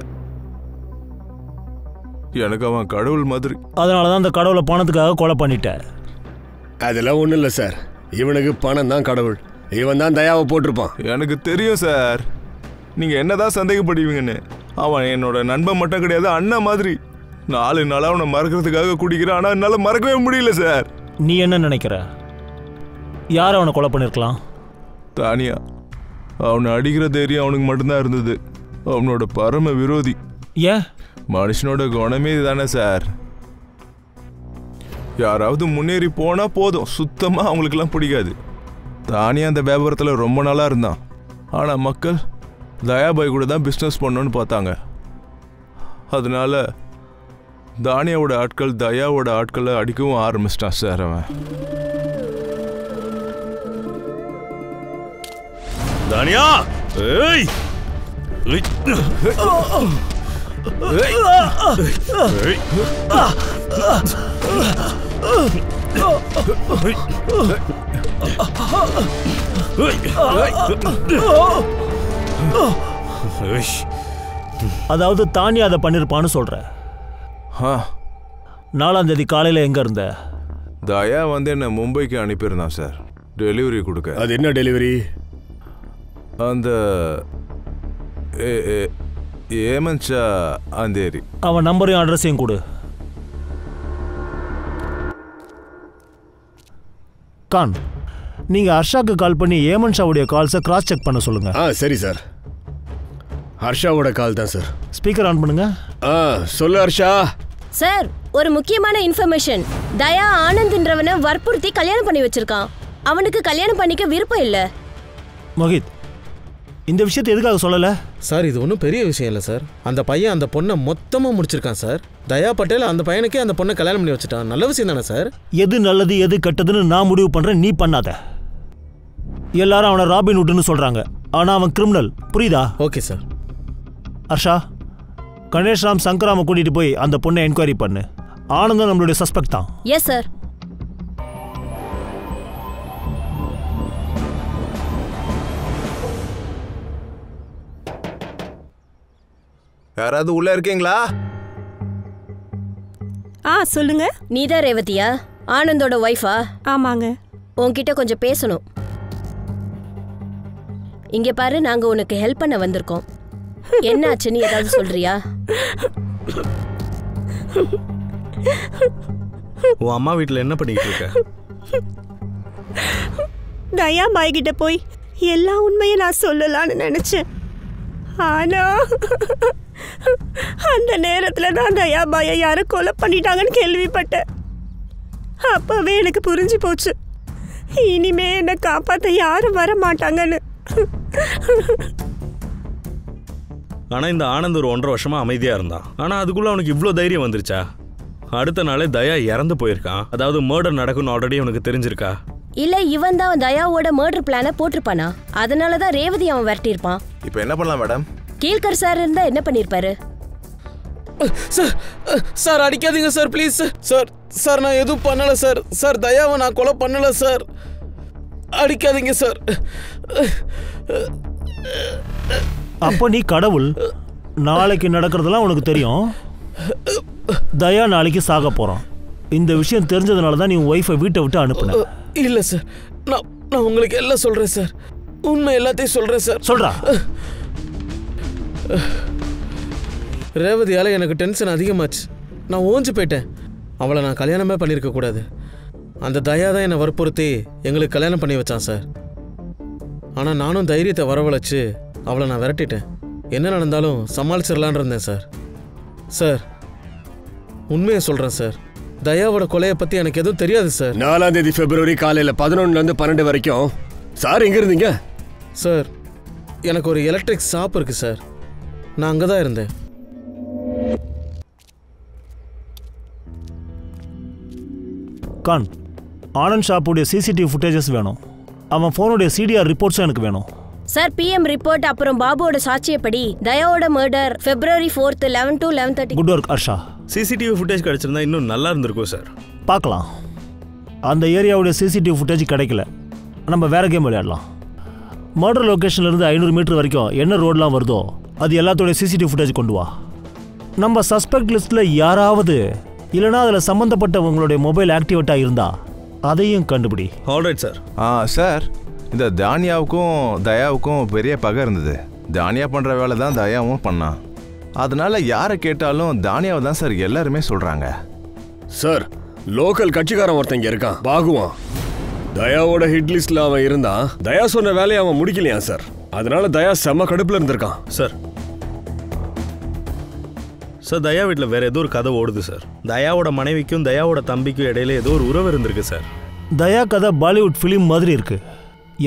எனக்கு அவன் கடவுள் மாதிரி. அதனால தான் அந்த கடவுளை பணத்துக்காக கொலை பண்ணிட்டேன். அதெல்லாம் ஒன்றும் இல்லை சார். இவனுக்கு பணம் தான் கடவுள். இவன் தான் தயாவை போட்டிருப்பான். எனக்கு தெரியும் சார், நீங்கள் என்னதான் சந்தேகப்படுவீங்கன்னு. அவன் என்னோட நண்பன் மட்டும் கிடையாது, அண்ணன் மாதிரி. 4 நாளாக அவனை மறக்கிறதுக்காக குடிக்கிறான், ஆனால் என்னால் மறக்கவே முடியல சார். நீ என்ன நினைக்கிற? யார் அவனை கொலை பண்ணிருக்கலாம்? தானியா. அவனை அடிக்கிற தைரியம் அவனுக்கு மட்டும்தான் இருந்தது. அவனோட பரம விரோதி. ஏன்? மனுஷனோட குணமே இதுதானே சார். யாராவது முன்னேறி போனா போதும், சுத்தமாக அவங்களுக்கெல்லாம் பிடிக்காது. தானியா அந்த வியாபாரத்தில் ரொம்ப நாளாக இருந்தான். ஆனால் மக்கள் தயாபாய் கூட தான் பிஸ்னஸ் பண்ணணும்னு பார்த்தாங்க. அதனால தானியாவோட ஆட்கள் தயாவோட ஆட்களை அடிக்கவும் ஆரம்பிச்சிட்டான் சார் அவன். தானியா, ஏய் அதாவது தானியா அதை பண்ணிருப்பான்னு சொல்ற. 4ஆம் தேதி காலையில் எங்க இருந்த? தயா வந்து என்ன மும்பைக்கு அனுப்பியிருந்தான் சார், டெலிவரி கொடுக்க. அது என்ன டெலிவரி? அந்த ஏமன்ஷா அந்தேரி. அவன் நம்பரையும் அட்ரஸையும் கொடு. கான், நீங்க ஹர்ஷாக்கு கால் பண்ணி ஏமன் ஷாவுடைய கால்ஸை கிராஸ் செக் பண்ண சொல்லுங்க. சரி சார். ஹர்ஷாவோட கால் தான் சார். ஸ்பீக்கர் ஆன் பண்ணுங்க. சொல்லு ஹர்ஷா. சார், ஒரு முக்கியமான இன்ஃபர்மேஷன். தயா ஆனந்த்ன்றவனை வற்புறுத்தி கல்யாணம் பண்ணி வச்சிருக்கான். அவனுக்கு கல்யாணம் பண்ணிக்க விருப்பம் இல்ல. மோஹித், இந்த விஷயத்தை எதுக்காக சொல்லல? சார், இது ஒன்றும் பெரிய விஷயம் இல்லை சார். அந்த பையன் அந்த பொண்ணை மொத்தமாக முடிச்சிருக்கான் சார். தயா பட்டேல் அந்த பையனுக்கே அந்த பொண்ணை கல்யாணம் பண்ணி வச்சுட்டான். நல்ல விஷயம் தானே சார்? எது நல்லது எது கெட்டதுன்னு நான் முடிவு பண்றேன், நீ பண்ணாத. எல்லாரும் அவனை ராபின்ஹுட்னு சொல்றாங்க, ஆனா அவன் கிரிமினல். புரியுதா? Okay sir. ஹர்ஷா, கணேஷ்ராம் சங்கராம கூட்டிட்டு போய் அந்த பொண்ணை என்கொயரி பண்ணு. ஆனந்தும் நம்மளுடைய சஸ்பெக்ட் தான். Yes sir. யாராவது உள்ள இருக்கீங்களா? சொல்லுங்க. நீதான் ரேவதியா? ஆனந்தோட ஒய்ஃபா? ஆமாங்க. உன்கிட்ட கொஞ்சம் பேசணும். இங்க பாரு, நாங்க உனக்கு ஹெல்ப் பண்ண வந்திருக்கோம். என்ன ஆச்சுன்னு ஏதாவது சொல்றியா? உன் அம்மா வீட்டில் என்ன பண்ணிட்டு இருக்க? தயா பாய் கிட்ட போய் எல்லா உண்மையும் நான் சொல்லலான்னு நினைச்சேன். ஆனா அந்த நேரத்துல தான் தயா பாயை யாரும் கொலை பண்ணிட்டாங்கன்னு கேள்விப்பட்டேன். அப்பவே எனக்கு புரிஞ்சு போச்சு, இனிமே என்னை காப்பாற்ற யாரும் வர மாட்டாங்கன்னு. ஆனா இந்த ஆனந்த் ஒரு 1.5 வருஷமா அமைதியா இருந்தான். ஆனா அதுக்குள்ள அவனுக்கு இவ்வளோ தைரியம் வந்துருச்சா? அடுத்த நாளே தயா இறந்து போயிருக்கான். அதாவது மர்டர் நடக்கும்னு ஆல்ரெடி அவனுக்கு தெரிஞ்சிருக்கா? இல்ல, இவன் தான் தயாவோட மர்டர் பிளானை போட்டிருப்பானா? அதனாலதான் ரேவதி அவன் விரட்டியிருப்பான். இப்போ என்ன பண்ணலாம் மேடம்? கீழ்கர் சார் இருந்தா என்ன பண்ணிருப்பாரு? சார், சார் அடிக்காதீங்க சார், ப்ளீஸ் சார். சார், நான் எதுவும் பண்ணல சார். சார், தயாவை நான் கொலை பண்ணல சார். அடிக்காதீங்க சார். அப்போ நீ கடவுள். நாளைக்கு நடக்கிறதெல்லாம் உனக்கு தெரியும். தயா நாளைக்கு சாக போறான். இந்த விஷயம் தெரிஞ்சதுனால தான் நீ உன் ஒய்ஃபை வீட்டை விட்டு அனுப்புன. இல்லை சார், நான் உங்களுக்கு எல்லாம் சொல்கிறேன் சார். உண்மை எல்லாத்தையும் சொல்கிறேன் சார். சொல்கிறா. ரேவதியால் எனக்கு டென்ஷன் அதிகமாச்சு. நான் ஓஞ்சு போயிட்டேன். அவளை நான் கல்யாணமே பண்ணியிருக்கக்கூடாது. அந்த தயா தான் என்னை வற்புறுத்தி எங்களுக்கு கல்யாணம் பண்ணி வச்சான் சார். ஆனால் நானும் தைரியத்தை வரவழைச்சு அவளை நான் விரட்டிட்டேன். என்ன நடந்தாலும் சமாளிச்சிடலான் இருந்தேன் சார். சார், உண்மையை சொல்கிறேன் சார். தயாவோட கொலையை பற்றி எனக்கு எதுவும் தெரியாது சார். 4ஆம் தேதி பிப்ரவரி காலையில் 11லேருந்து 12 வரைக்கும் சார் எங்கே இருந்தீங்க? சார், எனக்கு ஒரு எலக்ட்ரிக் ஷாப் இருக்குது சார். நான் அங்கே தான் இருந்தேன். கான், ஆனந்த் ஷாப்புடைய சிசிடிவி ஃபுட்டேஜஸ் வேணும். அவன் ஃபோனுடைய சிடிஆர் ரிப்போர்ட்ஸும் எனக்கு வேணும் சார். பிஎம் ரிப்போர்ட் அப்புறம் பாபுவோட சாட்சியப்படி தயாவோட மர்டர் February 4th 11 to 11:30. Good work Harsha. CCTV footage கிடச்சிருந்தா இன்னும் நல்லா இருந்திருக்கும் சார். பார்க்கலாம். அந்த ஏரியாவுடைய சிசிடிவி ஃபுட்டேஜ் கிடைக்கல, நம்ம வேற கேம் விளையாடலாம். மர்டர் லொக்கேஷன்லேருந்து 500 மீட்டர் வரைக்கும் என்ன ரோடெலாம் வருதோ அது எல்லாத்தோடைய சிசிடிவி ஃபுட்டேஜ் கொண்டு வா. நம்ம சஸ்பெக்ட் லிஸ்ட்டில் யாராவது இல்லைனா அதில் சம்மந்தப்பட்டவங்களுடைய மொபைல் ஆக்டிவேட்டாக இருந்தால் அதையும் கண்டுபிடி. Alright sir. சார், இந்த தானியாவுக்கும் தயாவுக்கும் பெரிய பகை இருந்தது. தானியா பண்ணுற வேலை தான் தயாவும் பண்ணான். அதனால யாரை கேட்டாலும் தானியாவை தான் சார் எல்லாருமே சொல்கிறாங்க. சார், லோக்கல் கட்சிக்காரன் ஒருத்தங்க இருக்கான், பாகுவான். தயாவோட ஹிட் லிஸ்ட்ல அவன் இருந்தான். தயா சொன்ன வேலையை அவன் முடிக்கலையா சார். அதனால தயா செம்ம கடுப்புல இருந்திருக்கான் சார். சார், தயா வீட்டில் வேற ஏதோ ஒரு கதை ஓடுது சார். தயாவோட மனைவிக்கும் தயாவோட தம்பிக்கும் இடையில ஏதோ ஒரு உறவு இருந்திருக்கு சார். தயா கதை பாலிவுட் ஃபிலிம் மாதிரி இருக்கு.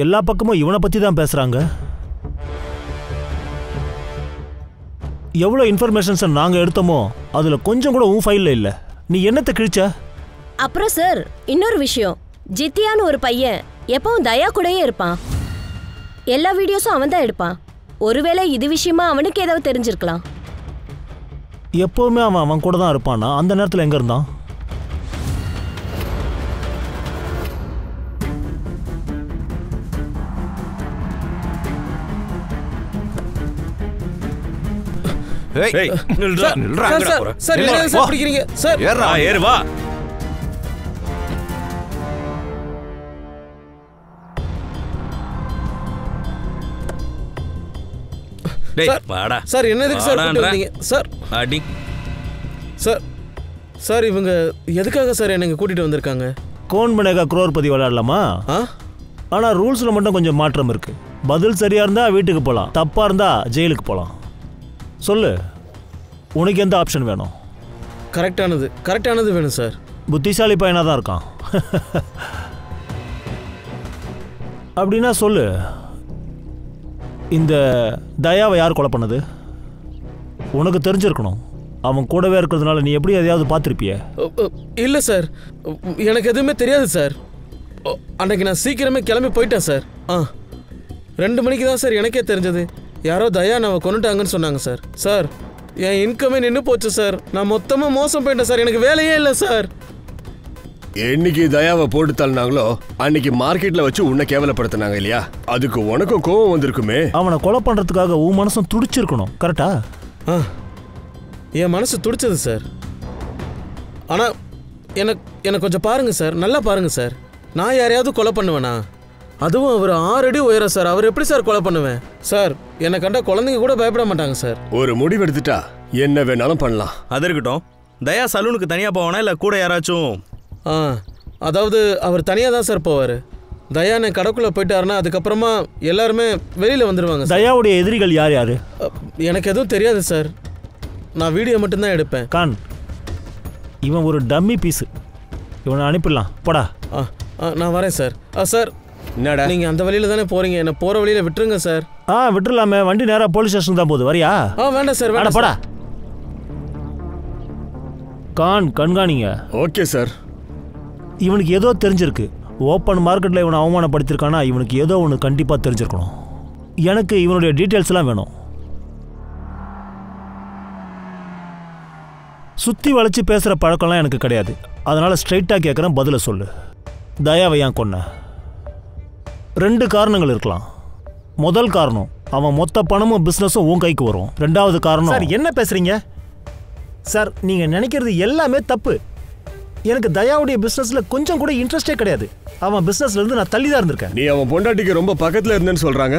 எல்லா பக்கமும் இவனை பற்றி தான் பேசுகிறாங்க. எவ்வளோ இன்ஃபர்மேஷன்ஸை நாங்கள் எடுத்தோமோ அதில் கொஞ்சம் கூட உன் ஃபைலில் இல்லை. நீ என்னத்தை கிழிச்ச? அப்புறம் சார், இன்னொரு விஷயம். ஜித்தியான்னு ஒரு பையன் எப்பவும் தயா கூடயே இருப்பான். எல்லா வீடியோஸும் அவன் தான் எடுப்பான். ஒருவேளை இது விஷயமா அவனுக்கு ஏதாவது தெரிஞ்சிருக்கலாம். எப்போவுமே அவன் கூட தான் இருப்பானா? அந்த நேரத்தில் எங்கே இருந்தான்? ஏறு வா. சார், என்னதுக்கு சார் கூட்டிட்டு வந்தீங்க? சார் அடி. சார், இவங்க எதுக்காக சார் என்னங்க கூட்டிட்டு வந்திருக்காங்க? கோன் பனேகா குரோர்பதி விளையாடலாமா? ஆனால் ரூல்ஸில் மட்டும் கொஞ்சம் மாற்றம் இருக்கு. பதில் சரியாக இருந்தால் வீட்டுக்கு போகலாம், தப்பாக இருந்தால் ஜெயிலுக்கு போகலாம். சொல்லு, உனக்கு எந்த ஆப்ஷன் வேணும்? கரெக்டானது வேணும் சார். புத்திசாலி பையனாக தான் இருக்கான். அப்படின்னா சொல்லு, இந்த தயாவை யார் கொலை பண்ணது? உனக்கு தெரிஞ்சிருக்கணும். அவன் கூடவே இருக்கிறதுனால நீ எப்படி எதையாவது பார்த்துருப்பிய? இல்லை சார், எனக்கு எதுவுமே தெரியாது சார். அன்னைக்கு நான் சீக்கிரமே கிளம்பி போயிட்டேன் சார். 2 மணிக்கு தான் சார் எனக்கே தெரிஞ்சது. யாரோ தயா நான் கொண்டுட்டாங்கன்னு சொன்னாங்க சார். சார், என் இன்கமே நின்று போச்சு சார். நான் மொத்தமாக மோசம் போயிட்டேன் சார். எனக்கு வேலையே இல்லை சார். என்னைக்கு தயாவை போட்டு தள்ளினாங்களோ அன்னைக்கு மார்க்கெட்ல வச்சு உன்னை கேவலப்படுத்தினாங்க இல்லையா? அதுக்கு உனக்கும் கோவம் வந்திருக்குமே. அவனை கொலை பண்றதுக்காக உன் மனசும் துடிச்சிருக்கணும். கரெக்டா? என் மனசு துடிச்சது சார். ஆனா எனக்கு கொஞ்சம் பாருங்க சார், நல்லா பாருங்க சார். நான் யாரையாவது கொலை பண்ணுவேனா? அதுவும் அவர் 6 அடி உயரம் சார். அவர் எப்படி சார் கொலை பண்ணுவேன்? சார், என்னை கண்டா குழந்தைங்க கூட பயப்பட மாட்டாங்க சார். ஒரு முடிவு எடுத்துட்டா என்ன வேணாலும் பண்ணலாம். அது இருக்கட்டும். தயா சலூனுக்கு தனியா போவானா இல்ல கூட யாராச்சும்? அதாவது அவர் தனியாக தான் சார் போவார். தயானை கடைக்குள்ளே போயிட்டாருன்னா அதுக்கப்புறமா எல்லாருமே வெளியில் வந்துடுவாங்க. தயாவுடைய எதிரிகள் யார் யார்? எனக்கு எதுவும் தெரியாது சார். நான் வீடியோ மட்டும்தான் எடுப்பேன். கான், இவன் ஒரு டம்மி பீஸு. இவனை அனுப்பிடலாம், போடா. நான் வரேன் சார். சார், என்னடா நீங்கள் அந்த வழியில் தானே போகிறீங்க, என்னை போகிற வழியில் விட்டுருங்க சார். விட்டுடலாமே, வண்டி நேராக போலீஸ் ஸ்டேஷன் தான் போகுது. வரியா? வேண்டாம் சார், வேண்டாம், போடா. கான், கண்காணிங்க. Okay sir. இவனுக்கு ஏதோ தெரிஞ்சிருக்கு. ஓப்பன் மார்க்கெட்டில் இவனை அவமானப்படுத்திருக்கானா இவனுக்கு ஏதோ ஒன்று கண்டிப்பாக தெரிஞ்சிருக்கணும். எனக்கு இவனுடைய டீட்டெயில்ஸ்லாம் வேணும். சுற்றி வளைச்சி பேசுகிற பழக்கம்லாம் எனக்கு கிடையாது. அதனால் ஸ்ட்ரைட்டாக கேட்குறேன், பதிலை சொல்லு. தயாவை ஏன் கொன்ன? 2 காரணங்கள் இருக்கலாம். முதல் காரணம், அவன் மொத்த பணமும் பிஸ்னஸும் உன் கைக்கு வரும். 2வது காரணம். சார், என்ன பேசுகிறீங்க சார்? நீங்கள் நினைக்கிறது எல்லாமே தப்பு. எனக்கு தயாவுடைய பிசினஸ்ல கொஞ்சம் கூட இன்ட்ரெஸ்டே கிடையாது. அவன் பிசினஸ்ல இருந்து நான் தள்ளி தான் இருந்திருக்கேன். நீ அவன் பொண்டாட்டிக்கு ரொம்ப பக்கத்துல இருந்தேன்னு சொல்றாங்க.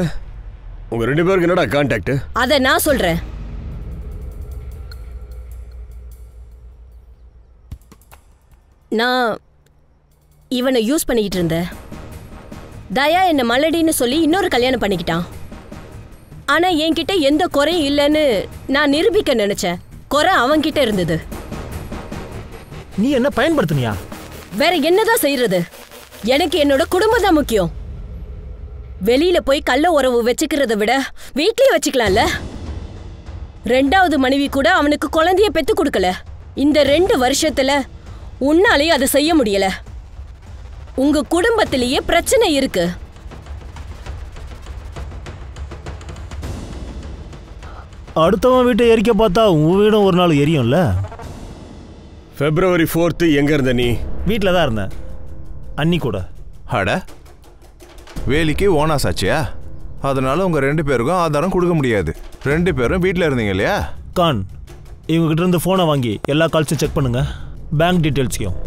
உங்க 2 பேருக்கு என்னடா கான்டாக்ட்? அத நான் சொல்றேன். நான் இவனை யூஸ் பண்ணிக்கிட்டு இருந்தேன். தயா என்ன மலடின்னு சொல்லி இன்னொரு கல்யாணம் பண்ணிக்கிட்டான். ஆனா என்கிட்ட எந்த குறையும் இல்லைன்னு நான் நிரூபிக்க நினைச்சேன். குறை அவன்கிட்ட இருந்தது. நீ என்ன பயன்படுத்தினியா? வேற என்னதான் செய்யறது? எனக்கு என்னோட குடும்பம் தான் முக்கியம். வெளியில போய் கள்ள உறவு வச்சுக்கிறத விட வீட்லயே வச்சுக்கலாம்ல. 2வது மனைவி கூட அவனுக்கு குழந்தைய பெத்து கொடுக்கல. இந்த 2 வருஷத்துல உன்னாலேயே அதை செய்ய முடியல. உங்க குடும்பத்திலேயே பிரச்சனை இருக்கு. அடுத்தவன் வீட்டை எரிக்க பார்த்தா உன் வீடும் ஒரு நாள் எரியும்ல. February 4th எங்க இருந்த நீ? வீட்டில் தான் இருந்தேன், அண்ணி கூட. அட, வேலிக்கு ஓனாஸ் ஆச்சியா? அதனால உங்க 2 பேருக்கும் ஆதாரம் கொடுக்க முடியாது. 2 பேரும் வீட்டில் இருந்தீங்க இல்லையா? கான், இவங்ககிட்ட இருந்து ஃபோனை வாங்கி எல்லா கால்ஸும் செக் பண்ணுங்க, பேங்க் டீட்டெயில்ஸையும்.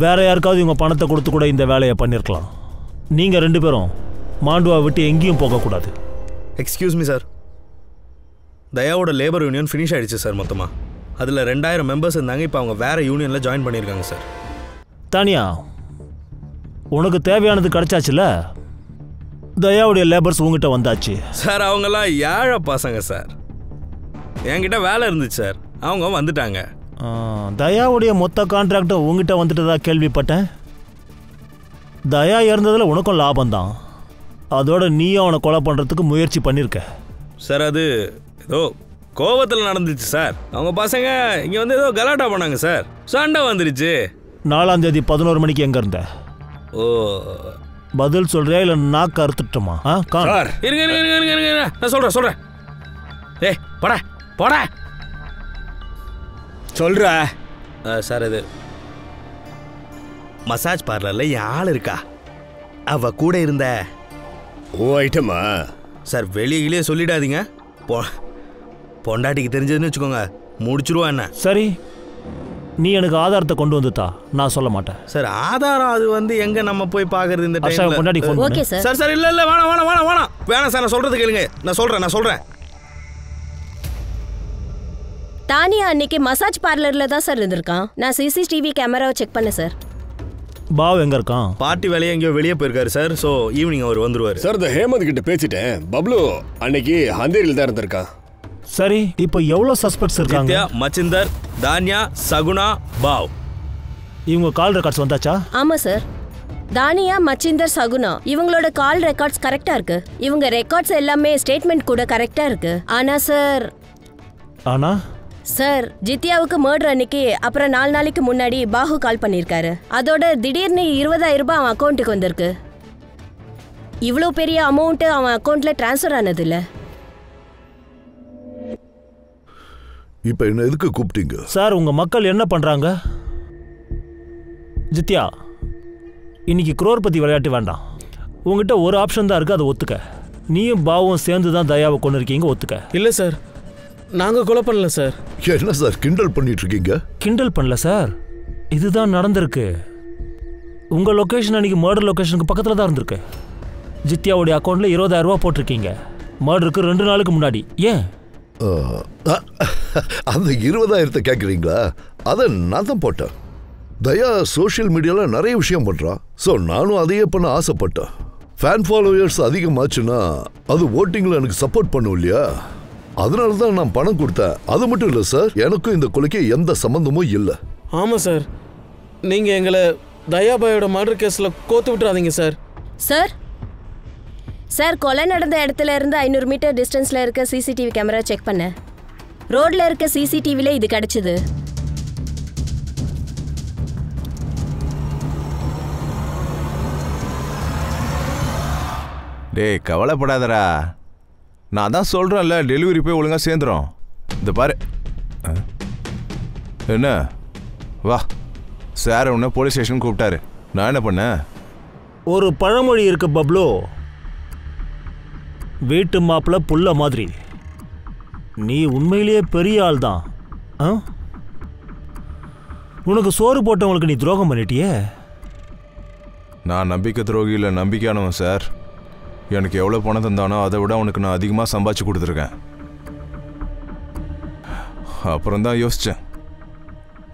வேற யாருக்காவது இவங்க பணத்தை கொடுத்து கூட இந்த வேலையை பண்ணியிருக்கலாம். நீங்கள் 2 பேரும் மாண்டுவா விட்டு எங்கேயும் போகக்கூடாது. எக்ஸ்கியூஸ் மீ சார், தயாவோட லேபர் யூனியன் ஃபினிஷ் ஆகிடுச்சு சார். மொத்தமாக அதில் 2000 மெம்பர்ஸ் இருந்தாங்க. இப்போ அவங்க வேறு யூனியனில் ஜாயின் பண்ணியிருக்காங்க சார். தானியா, உனக்கு தேவையானது கிடைச்சாச்சுல? தயாவுடைய லேபர்ஸ் உங்ககிட்ட வந்தாச்சு சார். அவங்கெல்லாம் ஏழை பசங்க சார். என்கிட்ட வேலை இருந்துச்சு சார், அவங்க வந்துட்டாங்க. தயாவுடைய மொத்த கான்ட்ராக்டும் உங்ககிட்ட வந்துட்டதா கேள்விப்பட்டேன். தயா இறந்ததில் உனக்கும் லாபம்தான். அதோட நீயும் அவனை கொலை பண்ணுறதுக்கு முயற்சி பண்ணியிருக்க சார். அது ஏதோ கோவத்தில் நடந்துச்சு சார். அவங்க பசங்க இங்கே வந்து ஏதோ கலாட்டா பண்ணாங்க சார். சண்டை வந்துருச்சு. 4ஆம் தேதி 11 மணிக்கு எங்கே இருந்த? ஓ, பதில் சொல்றியா இல்லை நாக்கு அறுத்துட்டுமா? இருங்க, நான் சொல்கிறேன். ஏய், போடா போடா சொல்ற சார். இது மசாஜ் பார்லரில் என் ஆள் இருக்கா, அவ கூட இருந்த ஓ ஐட்டமா சார். வெளியிலே சொல்லிடாதீங்க. பொண்டாட்டிக்கு தெரிஞ்சதுன்னு வச்சுக்கோங்க, முடிச்சிருவா என்ன. சரி, நீ எனக்கு ஆதாரத்தை கொண்டு வந்துட்டா நான் சொல்ல மாட்டேன் சார். ஆதாரம் அது வந்து எங்க நம்ம போய் பார்க்கறது இந்த டைம்ல? பொண்டாட்டி phone okay sir. Sir sir, இல்ல வேணாம் சார். நான் சொல்றது கேளுங்க. நான் சொல்றேன். தானியா அன்னைக்கு மசாஜ் பார்லர்ல தான் சார் இருந்திருக்கான். நான் சிசிடிவி கேமராவை செக் பண்ணேன் சார். பாவ் எங்க இருக்கான்? பார்ட்டி வேலையை எங்கேயோ வெளியே போயிருக்காரு சார். ஸோ ஈவினிங் அவர் வந்துருவாரு சார். இந்த ஹேமந்த் கிட்ட பேசிட்டேன். பப்ளு அன்னைக்கு ஹந்தேரியில் தான் இருந்திருக்கான். சரி, இப்போ எவ்வளோ சஸ்பெக்ட்ஸ் இருக்காங்க? மச்சிந்தர், தானியா, சகுனா, பாவ். இவங்க கால் ரெக்கார்ட்ஸ் வந்தாச்சா? ஆமா சார். தானியா, மச்சிந்தர், சகுனா இவங்களோட கால் ரெக்கார்ட்ஸ் கரெக்டா இருக்கு. இவங்க ரெக்கார்ட்ஸ் எல்லாமே ஸ்டேட்மெண்ட் கூட கரெக்டா இருக்கு. ஆனா சார் ஜித்யாவுக்கு மர்டர் அன்னைக்கு அப்புறம் 4 நாளைக்கு முன்னாடி பாஹு கால் பண்ணியிருக்காரு. அதோட திடீர்னு 20,000 ரூபாய் அவன் அக்கௌண்ட்டுக்கு வந்திருக்கு. இவ்வளோ பெரிய அமௌண்ட் அவன் அக்கௌண்ட்ல டிரான்ஸ்ஃபர் ஆனது இல்ல. இப்போ என்ன எதுக்கு கூப்பிட்டீங்க சார்? உங்க மக்கள் என்ன பண்றாங்க? ஜித்யா, இன்னைக்கு குரோர்பதி விளையாட்டு வேண்டாம். உங்ககிட்ட ஒரு ஆப்ஷன் தான் இருக்கு, அதை ஒத்துக்க. நீயும் பாவும் சேர்ந்து தான் தயாவை கொண்டு இருக்கீங்க, ஒத்துக்க. இல்லை சார், நாங்கள் கொலை பண்ணல சார். என்ன சார் கிண்டல் பண்ணிட்டு இருக்கீங்க? கிண்டல் பண்ணல சார், இதுதான் நடந்திருக்கு. உங்க லொகேஷன் அன்னைக்கு மர்டர் லொகேஷனுக்கு பக்கத்தில் தான் இருந்திருக்கு. ஜித்யாவுடைய அக்கௌண்ட்ல 20,000 ரூபாய் போட்டிருக்கீங்க மர்டருக்கு 2 நாளுக்கு முன்னாடி. ஏன் அந்த 20,000 கேட்குறீங்களா? அதை நான் தான் போட்டேன். தயா சோஷியல் மீடியாவில் நிறைய விஷயம் பண்ணுறான். ஸோ நானும் அதையே பண்ண ஆசைப்பட்டேன். ஃபேன் ஃபாலோவர்ஸ் அதிகமாச்சுன்னா அது ஓட்டிங்கில் எனக்கு சப்போர்ட் பண்ணும் இல்லையா? அதனால தான் நான் பணம் கொடுத்தேன். அது மட்டும் இல்லை சார், எனக்கும் இந்த கொலைக்கு எந்த சம்மந்தமும் இல்லை. ஆமாம் சார், நீங்கள் எங்களை தயாபாயோட மர்டர் கேஸில் கோத்து விட்டுறாதீங்க சார். சார், கொலை நடந்த இடத்துல இருந்து 500 மீட்டர் டிஸ்டன்ஸ்ல இருக்க சிசிடிவி கேமரா செக் பண்ணேன். ரோட்ல இருக்க சிசிடிவில இது கிடைச்சது. டேய், கவலைப்படாதடா. நான் தான் சொல்கிறேன்ல, டெலிவரி போய் ஒழுங்காக சேர்ந்துடும். இந்த பாரு. என்ன வா, சார் உன்ன போலீஸ் ஸ்டேஷன் கூப்பிட்டாரு. நான் என்ன பண்ணேன்? ஒரு பழமொழி இருக்கு பப்ளு, வீட்டு மாப்பிள்ள புள்ள மாதிரி. நீ உண்மையிலேயே பெரிய ஆள் தான். உனக்கு சோறு போட்டவங்களுக்கு நீ துரோகம் பண்ணிட்டியே. நான் நம்பிக்கை துரோகி இல்லை, நம்பிக்கையானவன் சார். எனக்கு எவ்வளோ பணம் தந்தானோ அதை விட அவனுக்கு நான் அதிகமாக சம்பாதிச்சு கொடுத்துருக்கேன். அப்புறம் தான் யோசித்தேன்,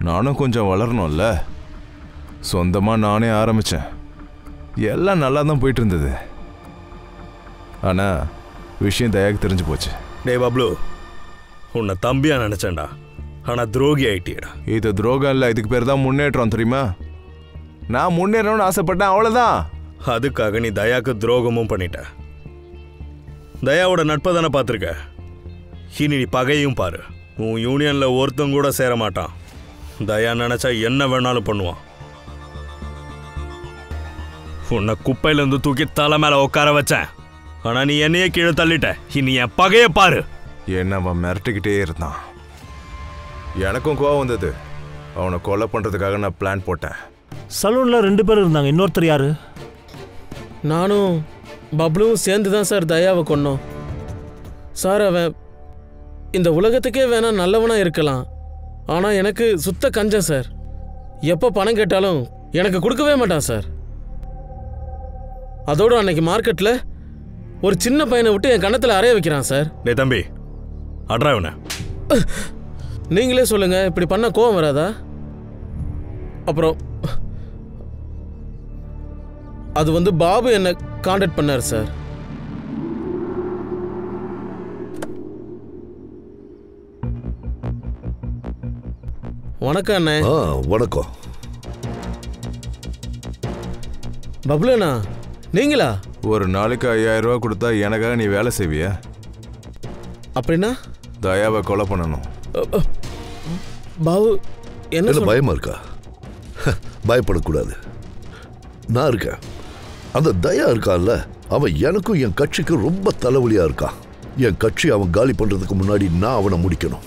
நானும் கொஞ்சம் வளரணும்ல. சொந்தமாக நானே ஆரம்பித்தேன். எல்லாம் நல்லா தான் போயிட்டு இருந்தது. ஆனால் விஷயம் தயாக்கு தெரிஞ்சு போச்சு. டேய் பப்ளு, உன்னை தம்பியா நினைச்சேன்டா, ஆனா துரோகி ஆயிட்டியடா. இது துரோகம் இல்லை, இதுக்கு பேர் தான் முன்னேற்றம். தெரியுமா? நான் முன்னேறணும்னு ஆசைப்பட்டேன், அவ்வளோதான். அதுக்காக நீ தயாக்கு துரோகமும் பண்ணிட்ட. தயாவோட நட்பை தானே பார்த்துருக்க. இனி நீ பகையும் பாரு. உன் யூனியன்ல ஒருத்தன் கூட சேர மாட்டான். தயா நினைச்சா என்ன வேணாலும் பண்ணுவான். உன்னை குப்பையிலேருந்து தூக்கி தலை மேல உட்கார வச்சேன், ஆனா நீ என்னையே கீழே தள்ளிட்ட. இனி என் பகைய பாரு. என்ன அவன் மிரட்டிக்கிட்டே இருந்தான். எனக்கும் கோவம் வந்தது. அவனை கொலை பண்ணுறதுக்காக நான் பிளான் போட்டேன். சலூனில் 2 பேர் இருந்தாங்க. இன்னொருத்தர் யாரு? நானும் பப்ளுவும் சேர்ந்து தான் சார் தயாவை கொன்னோம். சார் அவன் இந்த உலகத்துக்கே வேணா நல்லவனா இருக்கலாம், ஆனால் எனக்கு சுத்த கஞ்சம் சார். எப்போ பணம் கேட்டாலும் எனக்கு கொடுக்கவே மாட்டான் சார். அதோடு அன்னைக்கு மார்க்கெட்டில் ஒரு சின்ன பையனை விட்டு என் கன்னத்தில் அறைய வைக்கிறான் சார். டேய் தம்பி, அட்ரா இவனை. நீங்களே சொல்லுங்க, இப்படி பண்ண கோவம் வராதா? அப்புறம் அது பாபு என்ன கான்டாக்ட் பண்ணார் சார். வணக்கம் அண்ணே. வணக்கம் பப்ளுண்ணா, நீங்களா? ஒரு நாளைக்கு 5000 ரூபா கொடுத்தா எனக்காக நீ வேலை செய்வியா? அப்படின்னா தயாவை கொலை பண்ணணும். பாபு என்ன பயமா இருக்கா? பயப்படக்கூடாது, நான் இருக்கேன். அந்த தயா இருக்கான்ல, அவன் எனக்கும் என் கட்சிக்கும் ரொம்ப தலைவலியா இருக்கான். என் கட்சி அவன் காலி பண்றதுக்கு முன்னாடி நான் அவனை முடிக்கணும்.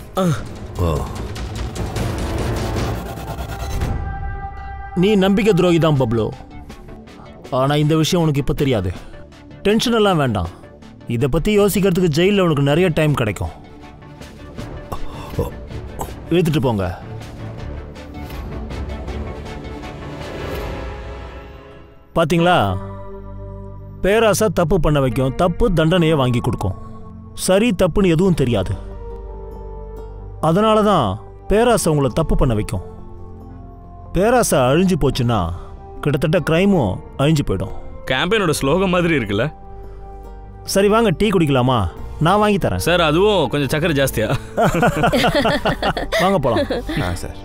நீ நம்பிக்கை துரோகி தான் பப்ளு. ஆனா இந்த விஷயம் உனக்கு இப்ப தெரியாது. டென்ஷன் எல்லாம் வேண்டாம். இதை பத்தி யோசிக்கிறதுக்கு ஜெயிலில் உனக்கு நிறைய டைம் கிடைக்கும். எடுத்துட்டு போங்க. பாத்தீங்களா, பேராசை தப்பு பண்ண வைக்கும், தப்பு தண்டனையை வாங்கி கொடுக்கும். சரி தப்புன்னு எதுவும் தெரியாது. அதனால தான் பேராசை உங்களை தப்பு பண்ண வைக்கும். பேராசை அழிஞ்சு போச்சுன்னா கிட்டத்தட்ட கிரைமும் அழிஞ்சு போயிடும். கேம்பெயினோட ஸ்லோகம் மாதிரி இருக்குல்ல? சரி வாங்க டீ குடிக்கலாமா? நான் வாங்கி தரேன் சார். அதுவும் கொஞ்சம் சக்கரை ஜாஸ்தியா? வாங்க போலாம். சார்